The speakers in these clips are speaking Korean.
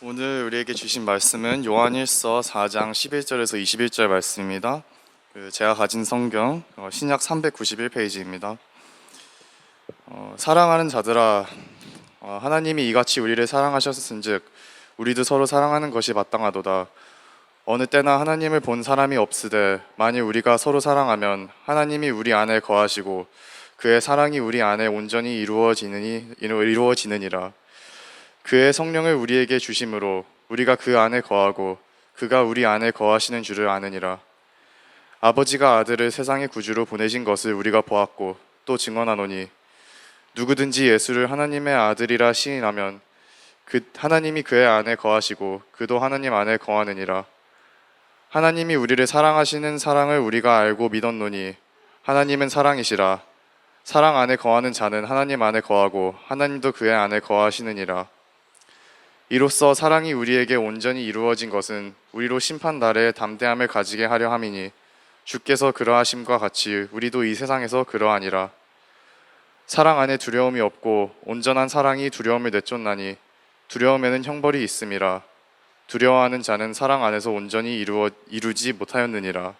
오늘 우리에게 주신 말씀은 요한일서 4장 11절에서 21절 말씀입니다. 제가 가진 성경 신약 391페이지입니다. 사랑하는 자들아, 하나님이 이같이 우리를 사랑하셨은즉 우리도 서로 사랑하는 것이 마땅하도다. 어느 때나 하나님을 본 사람이 없으되 만일 우리가 서로 사랑하면 하나님이 우리 안에 거하시고 그의 사랑이 우리 안에 온전히 이루어지느니라. 그의 성령을 우리에게 주심으로 우리가 그 안에 거하고 그가 우리 안에 거하시는 줄을 아느니라. 아버지가 아들을 세상의 구주로 보내신 것을 우리가 보았고 또 증언하노니 누구든지 예수를 하나님의 아들이라 시인하면 하나님이 그의 안에 거하시고 그도 하나님 안에 거하느니라. 하나님이 우리를 사랑하시는 사랑을 우리가 알고 믿었노니 하나님은 사랑이시라. 사랑 안에 거하는 자는 하나님 안에 거하고 하나님도 그의 안에 거하시느니라. 이로써 사랑이 우리에게 온전히 이루어진 것은 우리로 심판날에 담대함을 가지게 하려 함이니 주께서 그러하심과 같이 우리도 이 세상에서 그러하니라. 사랑 안에 두려움이 없고 온전한 사랑이 두려움을 내쫓나니 두려움에는 형벌이 있음이라. 두려워하는 자는 사랑 안에서 온전히 이루지 못하였느니라.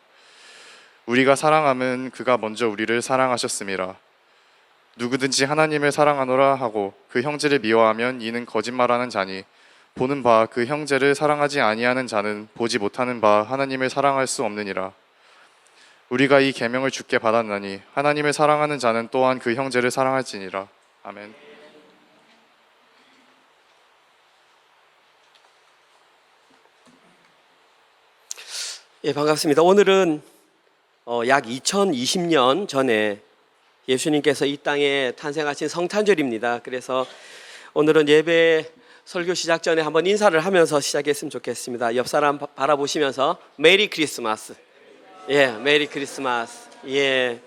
우리가 사랑함은 그가 먼저 우리를 사랑하셨음이라. 누구든지 하나님을 사랑하노라 하고 그 형제를 미워하면 이는 거짓말하는 자니 보는 바 그 형제를 사랑하지 아니하는 자는 보지 못하는 바 하나님을 사랑할 수 없느니라. 우리가 이 계명을 주께 받았나니 하나님을 사랑하는 자는 또한 그 형제를 사랑할지니라. 아멘. 예, 반갑습니다. 오늘은 약 2020년 전에 예수님께서 이 땅에 탄생하신 성탄절입니다. 그래서 오늘은 예배 설교 시작 전에 한번 인사를 하면서 시작했으면 좋겠습니다. 옆 사람 바라보시면서 메리 크리스마스. 예, 메리 크리스마스. 예,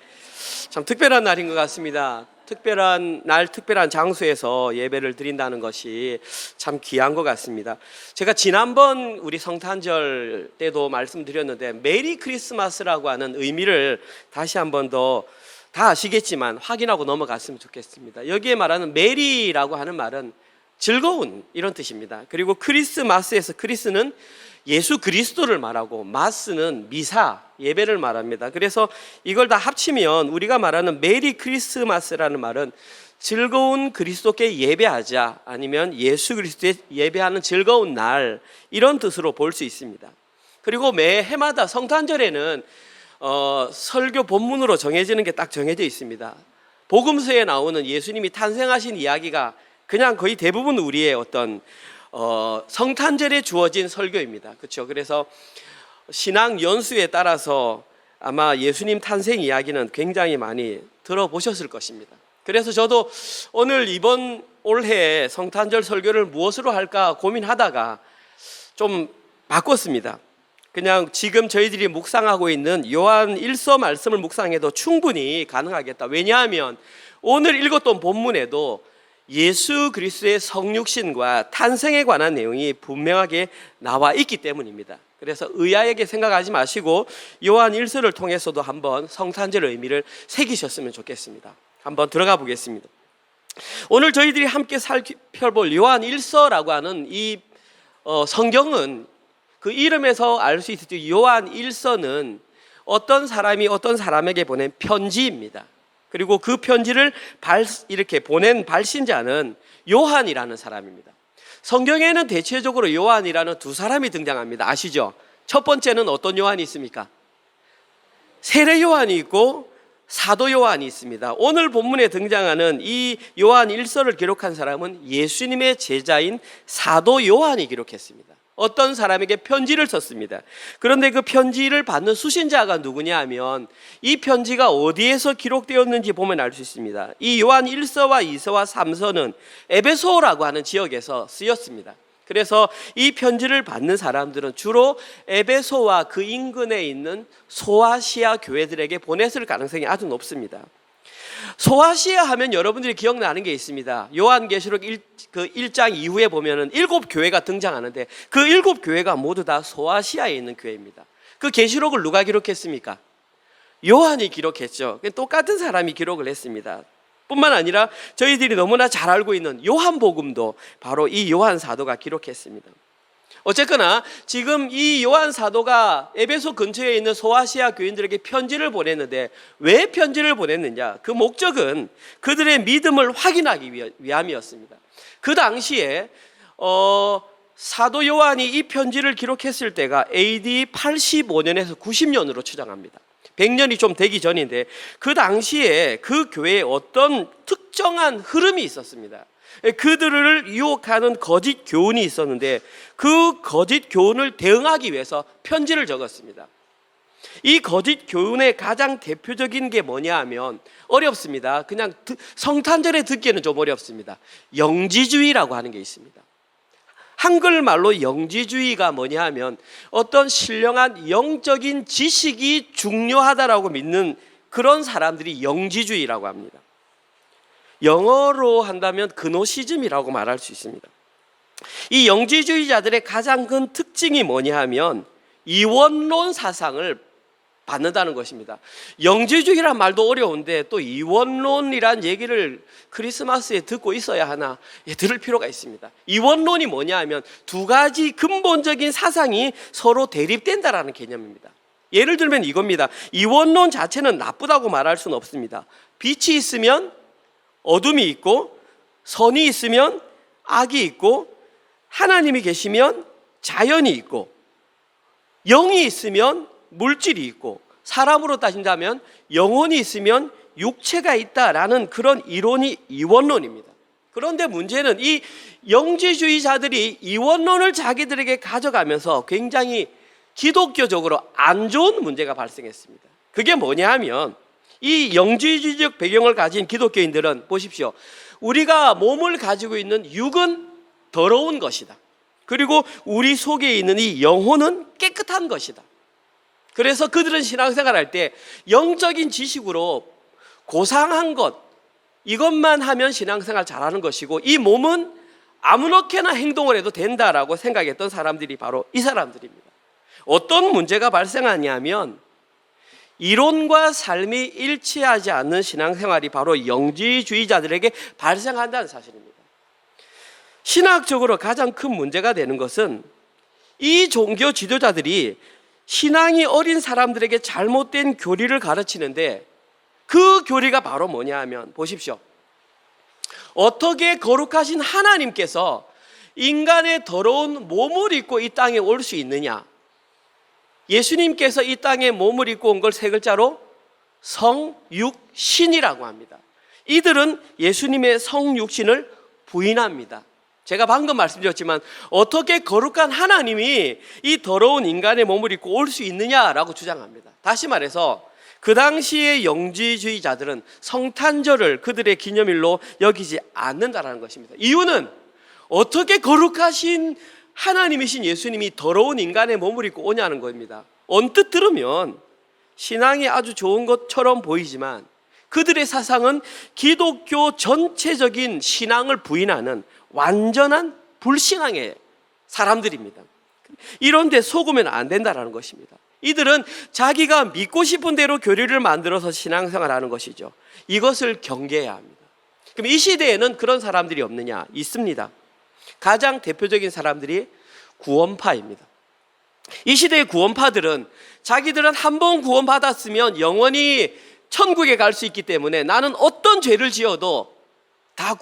참 특별한 날인 것 같습니다. 특별한 날, 특별한 장소에서 예배를 드린다는 것이 참 귀한 것 같습니다. 제가 지난번 우리 성탄절 때도 말씀드렸는데 메리 크리스마스라고 하는 의미를 다시 한번 더 다 아시겠지만 확인하고 넘어갔으면 좋겠습니다. 여기에 말하는 메리라고 하는 말은 즐거운 이런 뜻입니다. 그리고 크리스마스에서 크리스는 예수 그리스도를 말하고 마스는 미사, 예배를 말합니다. 그래서 이걸 다 합치면 우리가 말하는 메리 크리스마스라는 말은 즐거운 그리스도께 예배하자, 아니면 예수 그리스도에 예배하는 즐거운 날, 이런 뜻으로 볼 수 있습니다. 그리고 매 해마다 성탄절에는 설교 본문으로 정해지는 게 딱 정해져 있습니다. 복음서에 나오는 예수님이 탄생하신 이야기가 그냥 거의 대부분 우리의 어떤 성탄절에 주어진 설교입니다. 그렇죠? 그래서 신앙 연수에 따라서 아마 예수님 탄생 이야기는 굉장히 많이 들어보셨을 것입니다. 그래서 저도 오늘 이번 올해 성탄절 설교를 무엇으로 할까 고민하다가 좀 바꿨습니다. 그냥 지금 저희들이 묵상하고 있는 요한 1서 말씀을 묵상해도 충분히 가능하겠다. 왜냐하면 오늘 읽었던 본문에도 예수 그리스도의 성육신과 탄생에 관한 내용이 분명하게 나와 있기 때문입니다. 그래서 의아하게 생각하지 마시고 요한 1서를 통해서도 한번 성탄절의 의미를 새기셨으면 좋겠습니다. 한번 들어가 보겠습니다. 오늘 저희들이 함께 살펴볼 요한 1서라고 하는 이 성경은 그 이름에서 알 수 있듯이 요한 1서는 어떤 사람이 어떤 사람에게 보낸 편지입니다. 그리고 그 편지를 이렇게 보낸 발신자는 요한이라는 사람입니다. 성경에는 대체적으로 요한이라는 두 사람이 등장합니다. 아시죠? 첫 번째는 어떤 요한이 있습니까? 세례 요한이 있고 사도 요한이 있습니다. 오늘 본문에 등장하는 이 요한 1서를 기록한 사람은 예수님의 제자인 사도 요한이 기록했습니다. 어떤 사람에게 편지를 썼습니다. 그런데 그 편지를 받는 수신자가 누구냐 하면 이 편지가 어디에서 기록되었는지 보면 알 수 있습니다. 이 요한 1서와 2서와 3서는 에베소라고 하는 지역에서 쓰였습니다. 그래서 이 편지를 받는 사람들은 주로 에베소와 그 인근에 있는 소아시아 교회들에게 보냈을 가능성이 아주 높습니다. 소아시아 하면 여러분들이 기억나는 게 있습니다. 요한계시록 1장 이후에 보면은 7교회가 등장하는데 그 7교회가 모두 다 소아시아에 있는 교회입니다. 그 계시록을 누가 기록했습니까? 요한이 기록했죠. 똑같은 사람이 기록을 했습니다. 뿐만 아니라 저희들이 너무나 잘 알고 있는 요한복음도 바로 이 요한 사도가 기록했습니다. 어쨌거나 지금 이 요한 사도가 에베소 근처에 있는 소아시아 교인들에게 편지를 보냈는데 왜 편지를 보냈느냐? 그 목적은 그들의 믿음을 확인하기 위함이었습니다. 그 당시에 사도 요한이 이 편지를 기록했을 때가 AD 85년에서 90년으로 추정합니다. 100년이 좀 되기 전인데 그 당시에 그 교회에 어떤 특정한 흐름이 있었습니다. 그들을 유혹하는 거짓 교훈이 있었는데 그 거짓 교훈을 대응하기 위해서 편지를 적었습니다. 이 거짓 교훈의 가장 대표적인 게 뭐냐 하면 어렵습니다. 그냥 성탄절에 듣기에는 좀 어렵습니다. 영지주의라고 하는 게 있습니다. 한글말로 영지주의가 뭐냐 하면 어떤 신령한 영적인 지식이 중요하다라고 믿는 그런 사람들이 영지주의라고 합니다. 영어로 한다면 그노시즘이라고 말할 수 있습니다. 이 영지주의자들의 가장 큰 특징이 뭐냐 하면 이원론 사상을 받는다는 것입니다. 영지주의란 말도 어려운데 또 이원론이란 얘기를 크리스마스에 듣고 있어야 하나 들을 필요가 있습니다. 이원론이 뭐냐 하면 두 가지 근본적인 사상이 서로 대립된다라는 개념입니다. 예를 들면 이겁니다. 이원론 자체는 나쁘다고 말할 수는 없습니다. 빛이 있으면 어둠이 있고 선이 있으면 악이 있고 하나님이 계시면 자연이 있고 영이 있으면 물질이 있고 사람으로 따진다면 영혼이 있으면 육체가 있다라는 그런 이론이 이원론입니다. 그런데 문제는 이 영지주의자들이 이원론을 자기들에게 가져가면서 굉장히 기독교적으로 안 좋은 문제가 발생했습니다. 그게 뭐냐 하면 이 영지주의적 배경을 가진 기독교인들은 보십시오. 우리가 몸을 가지고 있는 육은 더러운 것이다. 그리고 우리 속에 있는 이 영혼은 깨끗한 것이다. 그래서 그들은 신앙생활할 때 영적인 지식으로 고상한 것 이것만 하면 신앙생활 잘하는 것이고 이 몸은 아무렇게나 행동을 해도 된다라고 생각했던 사람들이 바로 이 사람들입니다. 어떤 문제가 발생하냐면 이론과 삶이 일치하지 않는 신앙생활이 바로 영지주의자들에게 발생한다는 사실입니다. 신학적으로 가장 큰 문제가 되는 것은 이 종교 지도자들이 신앙이 어린 사람들에게 잘못된 교리를 가르치는데 그 교리가 바로 뭐냐 하면 보십시오. 어떻게 거룩하신 하나님께서 인간의 더러운 몸을 입고 이 땅에 올 수 있느냐? 예수님께서 이 땅에 몸을 입고 온 걸 세 글자로 성육신이라고 합니다. 이들은 예수님의 성육신을 부인합니다. 제가 방금 말씀드렸지만 어떻게 거룩한 하나님이 이 더러운 인간의 몸을 입고 올 수 있느냐라고 주장합니다. 다시 말해서 그 당시의 영지주의자들은 성탄절을 그들의 기념일로 여기지 않는다라는 것입니다. 이유는 어떻게 거룩하신 하나님이신 예수님이 더러운 인간의 몸을 입고 오냐는 겁니다. 언뜻 들으면 신앙이 아주 좋은 것처럼 보이지만 그들의 사상은 기독교 전체적인 신앙을 부인하는 완전한 불신앙의 사람들입니다. 이런데 속으면 안 된다라는 것입니다. 이들은 자기가 믿고 싶은 대로 교리를 만들어서 신앙생활하는 것이죠. 이것을 경계해야 합니다. 그럼 이 시대에는 그런 사람들이 없느냐? 있습니다. 가장 대표적인 사람들이 구원파입니다. 이 시대의 구원파들은 자기들은 한 번 구원받았으면 영원히 천국에 갈 수 있기 때문에 나는 어떤 죄를 지어도 다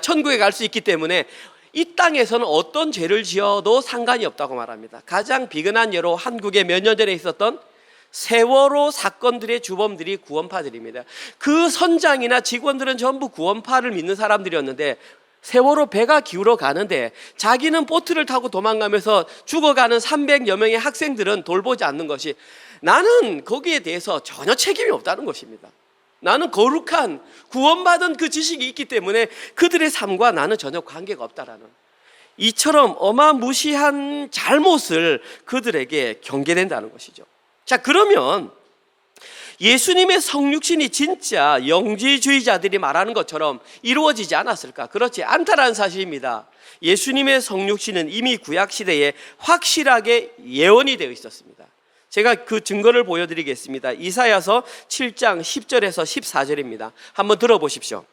천국에 갈 수 있기 때문에 이 땅에서는 어떤 죄를 지어도 상관이 없다고 말합니다. 가장 비근한 예로 한국에 몇 년 전에 있었던 세월호 사건들의 주범들이 구원파들입니다. 그 선장이나 직원들은 전부 구원파를 믿는 사람들이었는데 세월호 배가 기울어 가는데 자기는 보트를 타고 도망가면서 죽어가는 300여 명의 학생들은 돌보지 않는 것이 나는 거기에 대해서 전혀 책임이 없다는 것입니다. 나는 거룩한 구원받은 그 지식이 있기 때문에 그들의 삶과 나는 전혀 관계가 없다라는 이처럼 어마무시한 잘못을 그들에게 경계된다는 것이죠. 자, 그러면 예수님의 성육신이 진짜 영지주의자들이 말하는 것처럼 이루어지지 않았을까? 그렇지 않다라는 사실입니다. 예수님의 성육신은 이미 구약시대에 확실하게 예언이 되어 있었습니다. 제가 그 증거를 보여드리겠습니다. 이사야서 7장 10절에서 14절입니다. 한번 들어보십시오.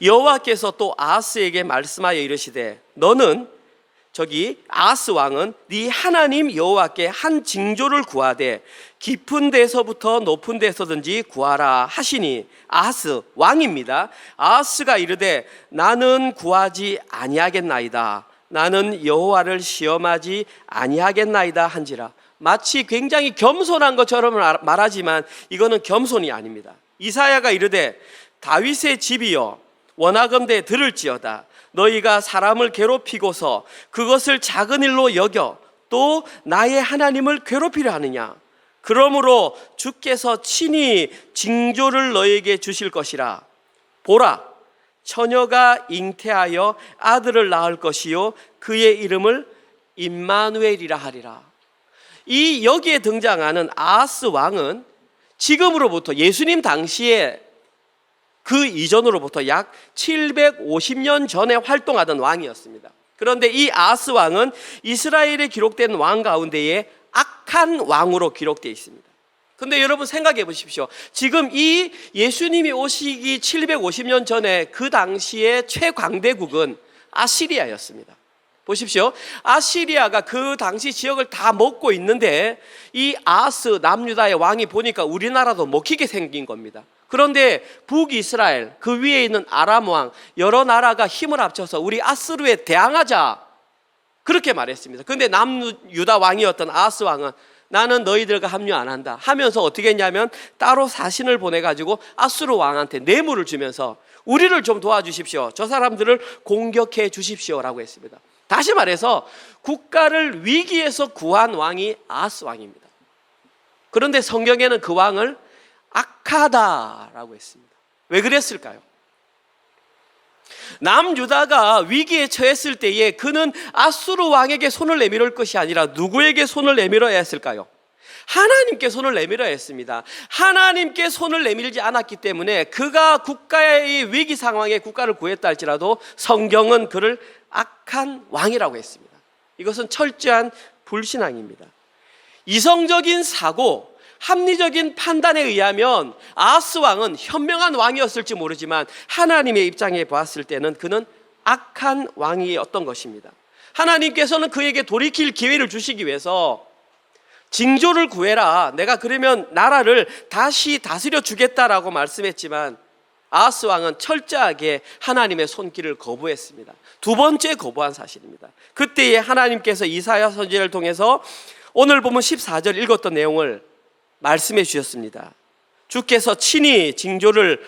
여호와께서 또 아하스에게 말씀하여 이르시되 너는 아하스 왕은 네 하나님 여호와께 한 징조를 구하되 깊은 데서부터 높은 데서든지 구하라 하시니, 아하스 왕입니다. 아하스가 이르되 나는 구하지 아니하겠나이다. 나는 여호와를 시험하지 아니하겠나이다 한지라. 마치 굉장히 겸손한 것처럼 말하지만 이거는 겸손이 아닙니다. 이사야가 이르되 다윗의 집이여 원하건대 들을지어다. 너희가 사람을 괴롭히고서 그것을 작은 일로 여겨 또 나의 하나님을 괴롭히려 하느냐. 그러므로 주께서 친히 징조를 너에게 주실 것이라. 보라, 처녀가 잉태하여 아들을 낳을 것이요 그의 이름을 임마누엘이라 하리라. 이 여기에 등장하는 아하스 왕은 지금으로부터 예수님 당시에 그 이전으로부터 약 750년 전에 활동하던 왕이었습니다. 그런데 이 아하스 왕은 이스라엘에 기록된 왕 가운데에 악한 왕으로 기록되어 있습니다. 근데 여러분 생각해 보십시오. 지금 이 예수님이 오시기 750년 전에 그 당시의 최강대국은 아시리아였습니다. 보십시오. 아시리아가 그 당시 지역을 다 먹고 있는데 이 아하스 남유다의 왕이 보니까 우리나라도 먹히게 생긴 겁니다. 그런데 북이스라엘 그 위에 있는 아람 왕 여러 나라가 힘을 합쳐서 우리 아스루에 대항하자 그렇게 말했습니다. 그런데 남유다 왕이었던 아하스 왕은 나는 너희들과 합류 안 한다 하면서 어떻게 했냐면 따로 사신을 보내가지고 아수르 왕한테 뇌물을 주면서 우리를 좀 도와주십시오. 저 사람들을 공격해 주십시오라고 했습니다. 다시 말해서 국가를 위기에서 구한 왕이 아하스 왕입니다. 그런데 성경에는 그 왕을 악하다라고 했습니다. 왜 그랬을까요? 남유다가 위기에 처했을 때에 그는 아수르 왕에게 손을 내밀을 것이 아니라 누구에게 손을 내밀어야 했을까요? 하나님께 손을 내밀어야 했습니다. 하나님께 손을 내밀지 않았기 때문에 그가 국가의 위기 상황에 국가를 구했다 할지라도 성경은 그를 악한 왕이라고 했습니다. 이것은 철저한 불신앙입니다. 이성적인 사고, 합리적인 판단에 의하면 아하스 왕은 현명한 왕이었을지 모르지만 하나님의 입장에 보았을 때는 그는 악한 왕이었던 것입니다. 하나님께서는 그에게 돌이킬 기회를 주시기 위해서 징조를 구해라, 내가 그러면 나라를 다시 다스려 주겠다라고 말씀했지만 아하스 왕은 철저하게 하나님의 손길을 거부했습니다. 두 번째 거부한 사실입니다. 그때에 하나님께서 이사야 선지자를 통해서 오늘 보면 14절 읽었던 내용을 말씀해 주셨습니다. 주께서 친히 징조를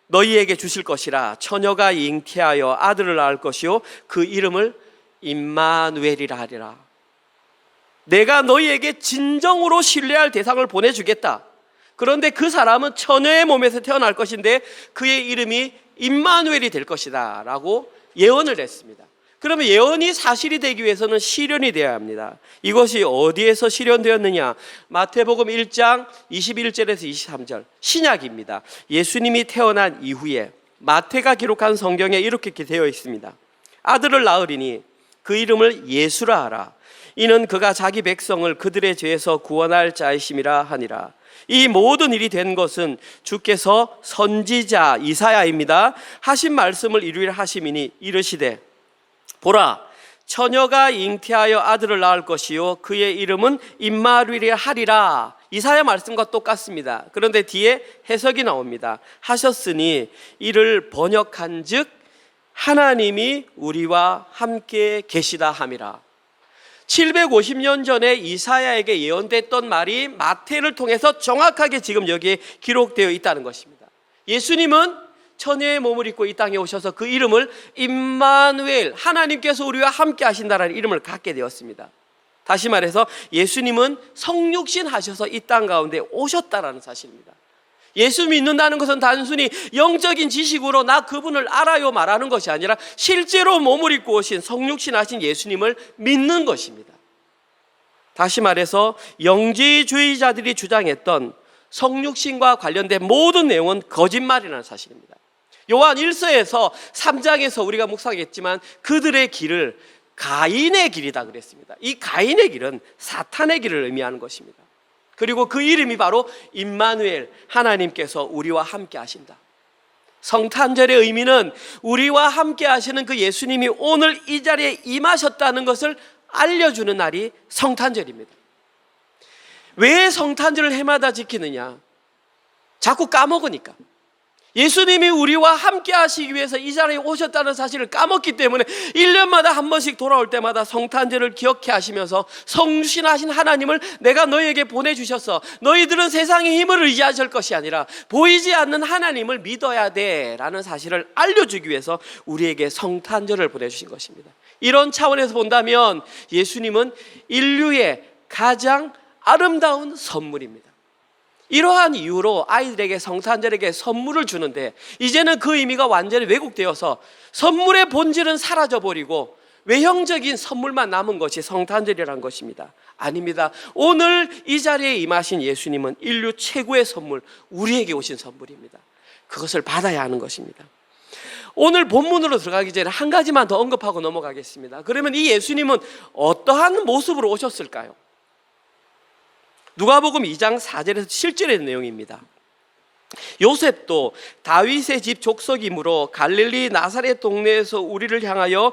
너희에게 주실 것이라. 처녀가 잉태하여 아들을 낳을 것이요 그 이름을 임마누엘이라 하리라. 내가 너희에게 진정으로 신뢰할 대상을 보내주겠다. 그런데 그 사람은 처녀의 몸에서 태어날 것인데 그의 이름이 임마누엘이 될 것이다 라고 예언을 했습니다. 그러면 예언이 사실이 되기 위해서는 실현이 되어야 합니다. 이것이 어디에서 실현되었느냐? 마태복음 1장 21절에서 23절 신약입니다. 예수님이 태어난 이후에 마태가 기록한 성경에 이렇게 되어 있습니다. 아들을 낳으리니 그 이름을 예수라 하라. 이는 그가 자기 백성을 그들의 죄에서 구원할 자이심이라 하니라. 이 모든 일이 된 것은 주께서 선지자 이사야입니다. 하신 말씀을 이루려 하심이니 이르시되 보라, 처녀가 잉태하여 아들을 낳을 것이요 그의 이름은 임마누엘이라 하리라. 이사야 말씀과 똑같습니다. 그런데 뒤에 해석이 나옵니다. 하셨으니 이를 번역한즉 하나님이 우리와 함께 계시다 함이라. 750년 전에 이사야에게 예언됐던 말이 마태를 통해서 정확하게 지금 여기에 기록되어 있다는 것입니다. 예수님은 처녀의 몸을 입고 이 땅에 오셔서 그 이름을 임마누엘, 하나님께서 우리와 함께 하신다라는 이름을 갖게 되었습니다. 다시 말해서 예수님은 성육신 하셔서 이 땅 가운데 오셨다라는 사실입니다. 예수 믿는다는 것은 단순히 영적인 지식으로 나 그분을 알아요 말하는 것이 아니라 실제로 몸을 입고 오신 성육신 하신 예수님을 믿는 것입니다. 다시 말해서 영지주의자들이 주장했던 성육신과 관련된 모든 내용은 거짓말이라는 사실입니다. 요한 1서에서 3장에서 우리가 묵상했지만 그들의 길을 가인의 길이다 그랬습니다. 이 가인의 길은 사탄의 길을 의미하는 것입니다. 그리고 그 이름이 바로 임마누엘, 하나님께서 우리와 함께 하신다. 성탄절의 의미는 우리와 함께 하시는 그 예수님이 오늘 이 자리에 임하셨다는 것을 알려주는 날이 성탄절입니다. 왜 성탄절을 해마다 지키느냐? 자꾸 까먹으니까. 예수님이 우리와 함께 하시기 위해서 이 자리에 오셨다는 사실을 까먹기 때문에 1년마다 한 번씩 돌아올 때마다 성탄절을 기억해 하시면서 성신하신 하나님을 내가 너희에게 보내주셨어. 너희들은 세상의 힘을 의지하실 것이 아니라 보이지 않는 하나님을 믿어야 돼 라는 사실을 알려주기 위해서 우리에게 성탄절을 보내주신 것입니다. 이런 차원에서 본다면 예수님은 인류의 가장 아름다운 선물입니다. 이러한 이유로 아이들에게 성탄절에게 선물을 주는데 이제는 그 의미가 완전히 왜곡되어서 선물의 본질은 사라져버리고 외형적인 선물만 남은 것이 성탄절이라는 것입니다. 아닙니다. 오늘 이 자리에 임하신 예수님은 인류 최고의 선물, 우리에게 오신 선물입니다. 그것을 받아야 하는 것입니다. 오늘 본문으로 들어가기 전에 한 가지만 더 언급하고 넘어가겠습니다. 그러면 이 예수님은 어떠한 모습으로 오셨을까요? 누가복음 2장 4절에서 7절의 내용입니다. 요셉도 다윗의 집 족속이므로 갈릴리 나사렛 동네에서 우리를 향하여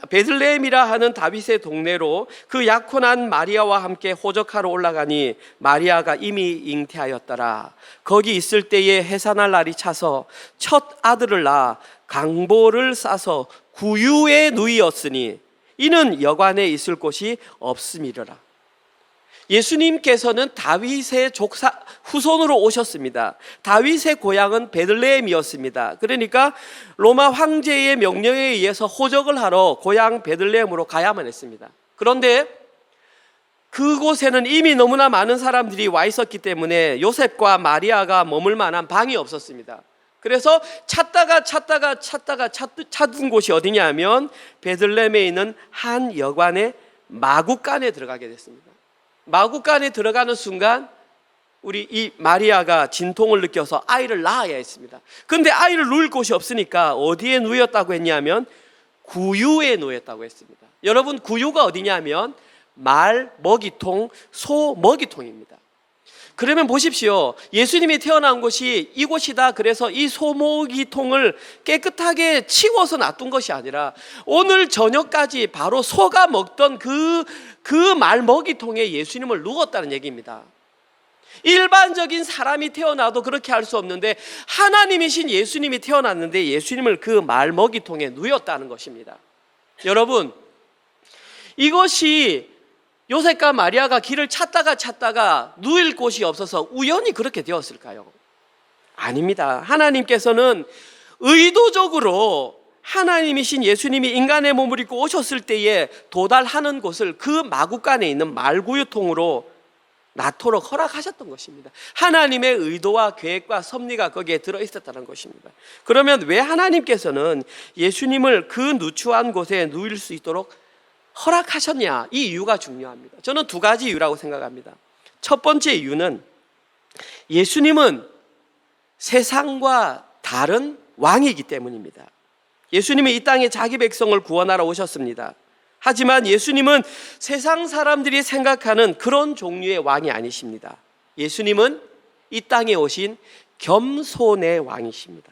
베들레헴이라 하는 다윗의 동네로 그 약혼한 마리아와 함께 호적하러 올라가니 마리아가 이미 잉태하였더라. 거기 있을 때에 해산할 날이 차서 첫 아들을 낳아 강보를 싸서 구유에 누이었으니 이는 여관에 있을 곳이 없음이러라. 예수님께서는 다윗의 후손으로 오셨습니다. 다윗의 고향은 베들레헴이었습니다. 그러니까 로마 황제의 명령에 의해서 호적을 하러 고향 베들레헴으로 가야만 했습니다. 그런데 그곳에는 이미 너무나 많은 사람들이 와 있었기 때문에 요셉과 마리아가 머물 만한 방이 없었습니다. 그래서 찾은 곳이 어디냐 하면 베들레헴에 있는 한 여관의 마구간에 들어가게 됐습니다. 마구간에 들어가는 순간 우리 이 마리아가 진통을 느껴서 아이를 낳아야 했습니다. 그런데 아이를 누울 곳이 없으니까 어디에 누였다고 했냐면 구유에 누였다고 했습니다. 여러분, 구유가 어디냐면 말 먹이통, 소 먹이통입니다. 그러면 보십시오. 예수님이 태어난 곳이 이곳이다. 그래서 이 소먹이통을 깨끗하게 치워서 놔둔 것이 아니라 오늘 저녁까지 바로 소가 먹던 그 말 먹이통에 예수님을 누웠다는 얘기입니다. 일반적인 사람이 태어나도 그렇게 할 수 없는데 하나님이신 예수님이 태어났는데 예수님을 그 말 먹이통에 누웠다는 것입니다. 여러분, 이것이 요셉과 마리아가 길을 찾다가 누일 곳이 없어서 우연히 그렇게 되었을까요? 아닙니다. 하나님께서는 의도적으로 하나님이신 예수님이 인간의 몸을 입고 오셨을 때에 도달하는 곳을 그 마구간에 있는 말구유통으로 낳도록 허락하셨던 것입니다. 하나님의 의도와 계획과 섭리가 거기에 들어있었다는 것입니다. 그러면 왜 하나님께서는 예수님을 그 누추한 곳에 누일 수 있도록 허락하셨냐? 이 이유가 중요합니다. 저는 두 가지 이유라고 생각합니다. 첫 번째 이유는 예수님은 세상과 다른 왕이기 때문입니다. 예수님이 이 땅에 자기 백성을 구원하러 오셨습니다. 하지만 예수님은 세상 사람들이 생각하는 그런 종류의 왕이 아니십니다. 예수님은 이 땅에 오신 겸손의 왕이십니다.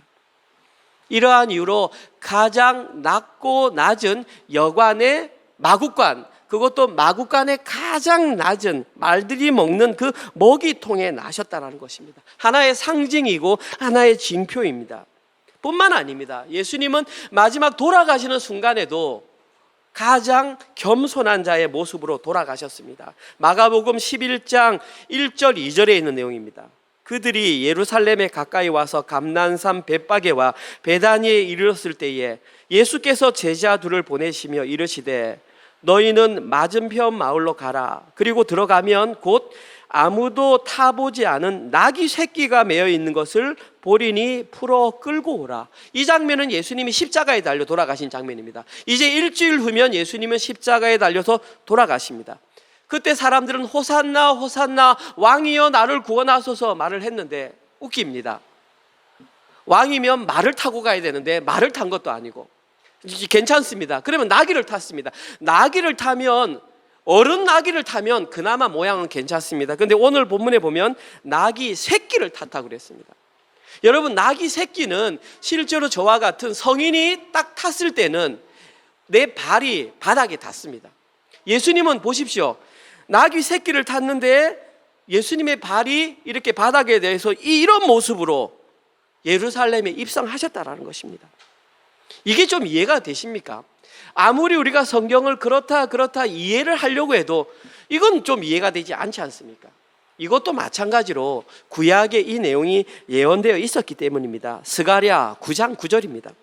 이러한 이유로 가장 낮고 낮은 여관의 마구간, 그것도 마구간의 가장 낮은 말들이 먹는 그 먹이통에 나셨다는 것입니다. 하나의 상징이고 하나의 징표입니다. 뿐만 아닙니다. 예수님은 마지막 돌아가시는 순간에도 가장 겸손한 자의 모습으로 돌아가셨습니다. 마가복음 11장 1절 2절에 있는 내용입니다. 그들이 예루살렘에 가까이 와서 감난산 벳바게와 베다니에 이르렀을 때에 예수께서 제자 둘을 보내시며 이르시되 너희는 맞은편 마을로 가라. 그리고 들어가면 곧 아무도 타보지 않은 나귀 새끼가 매어 있는 것을 보리니 풀어 끌고 오라. 이 장면은 예수님이 십자가에 달려 돌아가신 장면입니다. 이제 일주일 후면 예수님은 십자가에 달려서 돌아가십니다. 그때 사람들은 호산나 호산나 왕이여 나를 구원하소서 말을 했는데 웃깁니다. 왕이면 말을 타고 가야 되는데 말을 탄 것도 아니고 괜찮습니다. 그러면 나귀를 탔습니다. 나귀를 타면 어른 나귀를 타면 그나마 모양은 괜찮습니다. 그런데 오늘 본문에 보면 나귀 새끼를 탔다고 그랬습니다. 여러분, 나귀 새끼는 실제로 저와 같은 성인이 딱 탔을 때는 내 발이 바닥에 닿습니다. 예수님은 보십시오. 나귀 새끼를 탔는데 예수님의 발이 이렇게 바닥에 대해서 이런 모습으로 예루살렘에 입성하셨다라는 것입니다. 이게 좀 이해가 되십니까? 아무리 우리가 성경을 그렇다 이해를 하려고 해도 이건 좀 이해가 되지 않지 않습니까? 이것도 마찬가지로 구약에 이 내용이 예언되어 있었기 때문입니다. 스가랴 9장 9절입니다.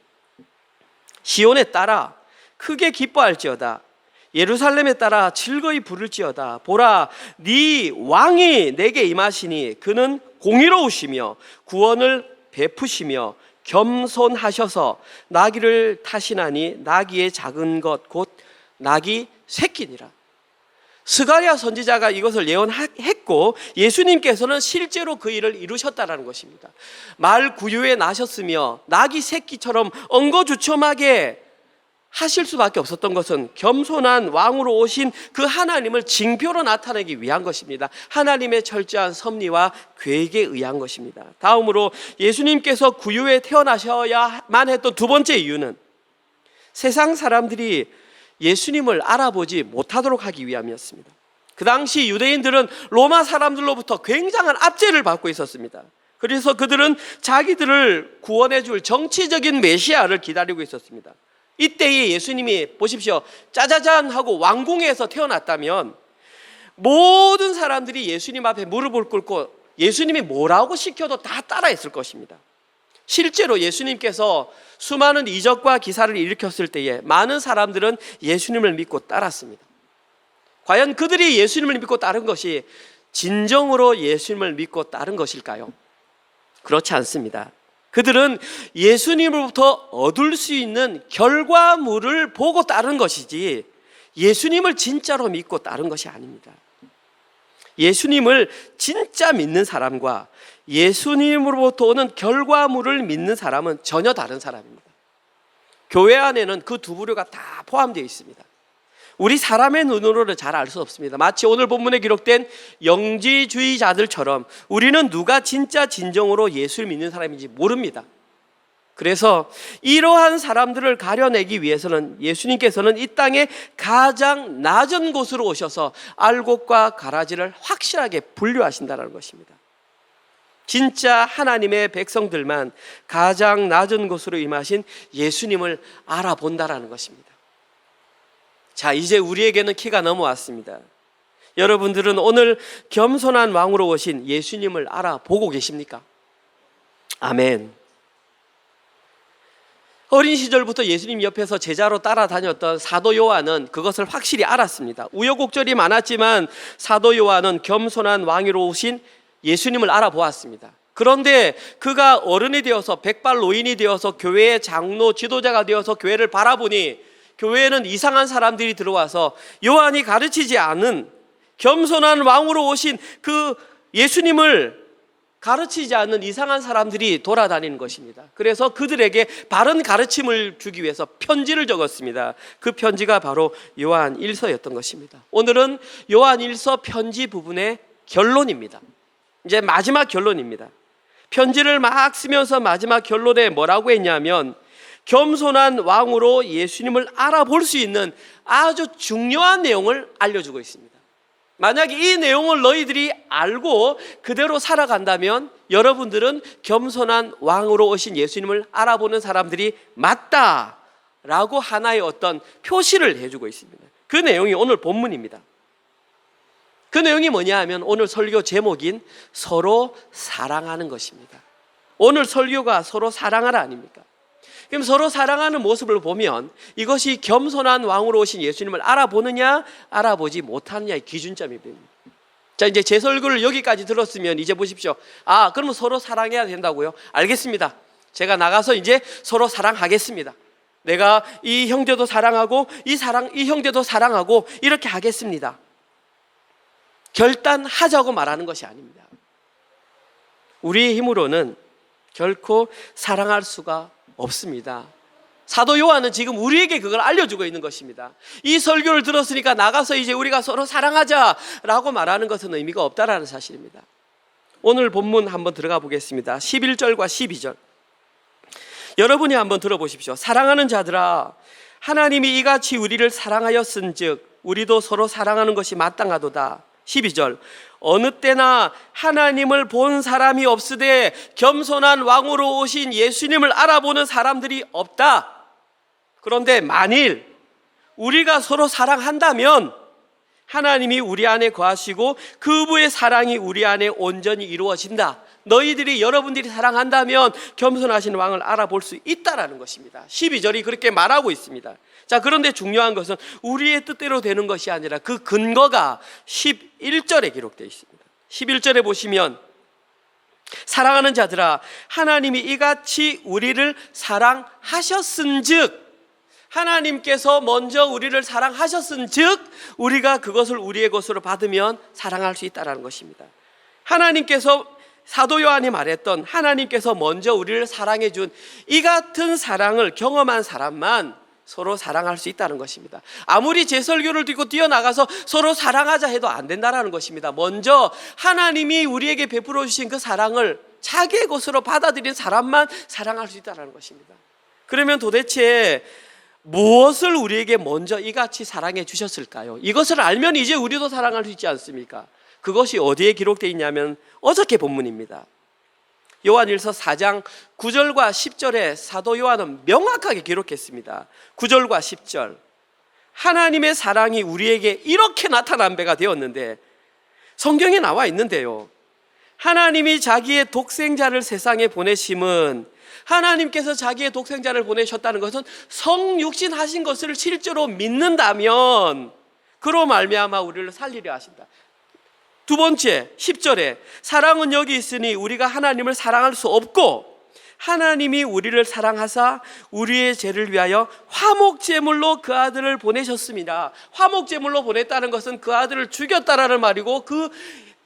시온에 따라 크게 기뻐할지어다. 예루살렘에 따라 즐거이 부를지어다. 보라, 네 왕이 내게 임하시니 그는 공의로우시며 구원을 베푸시며 겸손하셔서 나귀를 타시나니 나귀의 작은 것 곧 나귀 새끼니라. 스가랴 선지자가 이것을 예언했고 예수님께서는 실제로 그 일을 이루셨다라는 것입니다. 말 구유에 나셨으며 나귀 새끼처럼 엉거주춤하게 하실 수밖에 없었던 것은 겸손한 왕으로 오신 그 하나님을 징표로 나타내기 위한 것입니다. 하나님의 철저한 섭리와 계획에 의한 것입니다. 다음으로 예수님께서 구유에 태어나셔야만 했던 두 번째 이유는 세상 사람들이 예수님을 알아보지 못하도록 하기 위함이었습니다. 그 당시 유대인들은 로마 사람들로부터 굉장한 압제를 받고 있었습니다. 그래서 그들은 자기들을 구원해 줄 정치적인 메시아를 기다리고 있었습니다. 이때에 예수님이 보십시오. 짜자잔 하고 왕궁에서 태어났다면 모든 사람들이 예수님 앞에 무릎을 꿇고 예수님이 뭐라고 시켜도 다 따라했을 것입니다. 실제로 예수님께서 수많은 이적과 기사를 일으켰을 때에 많은 사람들은 예수님을 믿고 따랐습니다. 과연 그들이 예수님을 믿고 따른 것이 진정으로 예수님을 믿고 따른 것일까요? 그렇지 않습니다. 그들은 예수님으로부터 얻을 수 있는 결과물을 보고 따른 것이지 예수님을 진짜로 믿고 따른 것이 아닙니다. 예수님을 진짜 믿는 사람과 예수님으로부터 오는 결과물을 믿는 사람은 전혀 다른 사람입니다. 교회 안에는 그 두 부류가 다 포함되어 있습니다. 우리 사람의 눈으로는 잘 알 수 없습니다. 마치 오늘 본문에 기록된 영지주의자들처럼 우리는 누가 진짜 진정으로 예수를 믿는 사람인지 모릅니다. 그래서 이러한 사람들을 가려내기 위해서는 예수님께서는 이 땅에 가장 낮은 곳으로 오셔서 알곡과 가라지를 확실하게 분류하신다는 것입니다. 진짜 하나님의 백성들만 가장 낮은 곳으로 임하신 예수님을 알아본다라는 것입니다. 자, 이제 우리에게는 키가 넘어왔습니다. 여러분들은 오늘 겸손한 왕으로 오신 예수님을 알아보고 계십니까? 아멘. 어린 시절부터 예수님 옆에서 제자로 따라다녔던 사도 요한은 그것을 확실히 알았습니다. 우여곡절이 많았지만 사도 요한은 겸손한 왕으로 오신 예수님을 알아보았습니다. 그런데 그가 어른이 되어서 백발 노인이 되어서 교회의 장로 지도자가 되어서 교회를 바라보니 교회에는 이상한 사람들이 들어와서 요한이 가르치지 않은 겸손한 왕으로 오신 그 예수님을 가르치지 않는 이상한 사람들이 돌아다니는 것입니다. 그래서 그들에게 바른 가르침을 주기 위해서 편지를 적었습니다. 그 편지가 바로 요한 1서였던 것입니다. 오늘은 요한 1서 편지 부분의 결론입니다. 이제 마지막 결론입니다. 편지를 막 쓰면서 마지막 결론에 뭐라고 했냐면 겸손한 왕으로 예수님을 알아볼 수 있는 아주 중요한 내용을 알려주고 있습니다. 만약에 이 내용을 너희들이 알고 그대로 살아간다면 여러분들은 겸손한 왕으로 오신 예수님을 알아보는 사람들이 맞다라고 하나의 어떤 표시를 해주고 있습니다. 그 내용이 오늘 본문입니다. 그 내용이 뭐냐 하면 오늘 설교 제목인 서로 사랑하는 것입니다. 오늘 설교가 서로 사랑하라 아닙니까? 그럼 서로 사랑하는 모습을 보면 이것이 겸손한 왕으로 오신 예수님을 알아보느냐 알아보지 못하느냐의 기준점이 됩니다. 자, 이제 제 설교를 여기까지 들었으면 이제 보십시오. 아, 그러면 서로 사랑해야 된다고요? 알겠습니다. 제가 나가서 이제 서로 사랑하겠습니다. 내가 이 형제도 사랑하고 이 형제도 사랑하고 이렇게 하겠습니다. 결단하자고 말하는 것이 아닙니다. 우리의 힘으로는 결코 사랑할 수가 없습니다. 사도 요한은 지금 우리에게 그걸 알려주고 있는 것입니다. 이 설교를 들었으니까 나가서 이제 우리가 서로 사랑하자라고 말하는 것은 의미가 없다라는 사실입니다. 오늘 본문 한번 들어가 보겠습니다. 11절과 12절. 여러분이 한번 들어보십시오. 사랑하는 자들아, 하나님이 이같이 우리를 사랑하였은즉 우리도 서로 사랑하는 것이 마땅하도다. 12절. 어느 때나 하나님을 본 사람이 없으되 겸손한 왕으로 오신 예수님을 알아보는 사람들이 없다. 그런데 만일 우리가 서로 사랑한다면 하나님이 우리 안에 거하시고 그분의 사랑이 우리 안에 온전히 이루어진다. 여러분들이 사랑한다면 겸손하신 왕을 알아볼 수 있다라는 것입니다. 12절이 그렇게 말하고 있습니다. 자, 그런데 중요한 것은 우리의 뜻대로 되는 것이 아니라 그 근거가 11절에 기록되어 있습니다. 11절에 보시면 사랑하는 자들아, 하나님이 이같이 우리를 사랑하셨은즉, 하나님께서 먼저 우리를 사랑하셨은즉 우리가 그것을 우리의 것으로 받으면 사랑할 수 있다는 것입니다. 하나님께서, 사도 요한이 말했던 하나님께서 먼저 우리를 사랑해 준 이 같은 사랑을 경험한 사람만 서로 사랑할 수 있다는 것입니다. 아무리 제 설교를 듣고 뛰어나가서 서로 사랑하자 해도 안 된다는 것입니다. 먼저 하나님이 우리에게 베풀어 주신 그 사랑을 자기의 것으로 받아들인 사람만 사랑할 수 있다는 것입니다. 그러면 도대체 무엇을 우리에게 먼저 이같이 사랑해 주셨을까요? 이것을 알면 이제 우리도 사랑할 수 있지 않습니까? 그것이 어디에 기록되어 있냐면 어저께 본문입니다. 요한일서 4장 9절과 10절에 사도 요한은 명확하게 기록했습니다. 9절과 10절. 하나님의 사랑이 우리에게 이렇게 나타난 배가 되었는데, 성경에 나와 있는데요, 하나님이 자기의 독생자를 세상에 보내심은, 하나님께서 자기의 독생자를 보내셨다는 것은 성육신 하신 것을 실제로 믿는다면 그로 말미암아 우리를 살리려 하신다. 두 번째 10절에 사랑은 여기 있으니 우리가 하나님을 사랑할 수 없고 하나님이 우리를 사랑하사 우리의 죄를 위하여 화목제물로 그 아들을 보내셨습니다. 화목제물로 보냈다는 것은 그 아들을 죽였다라는 말이고, 그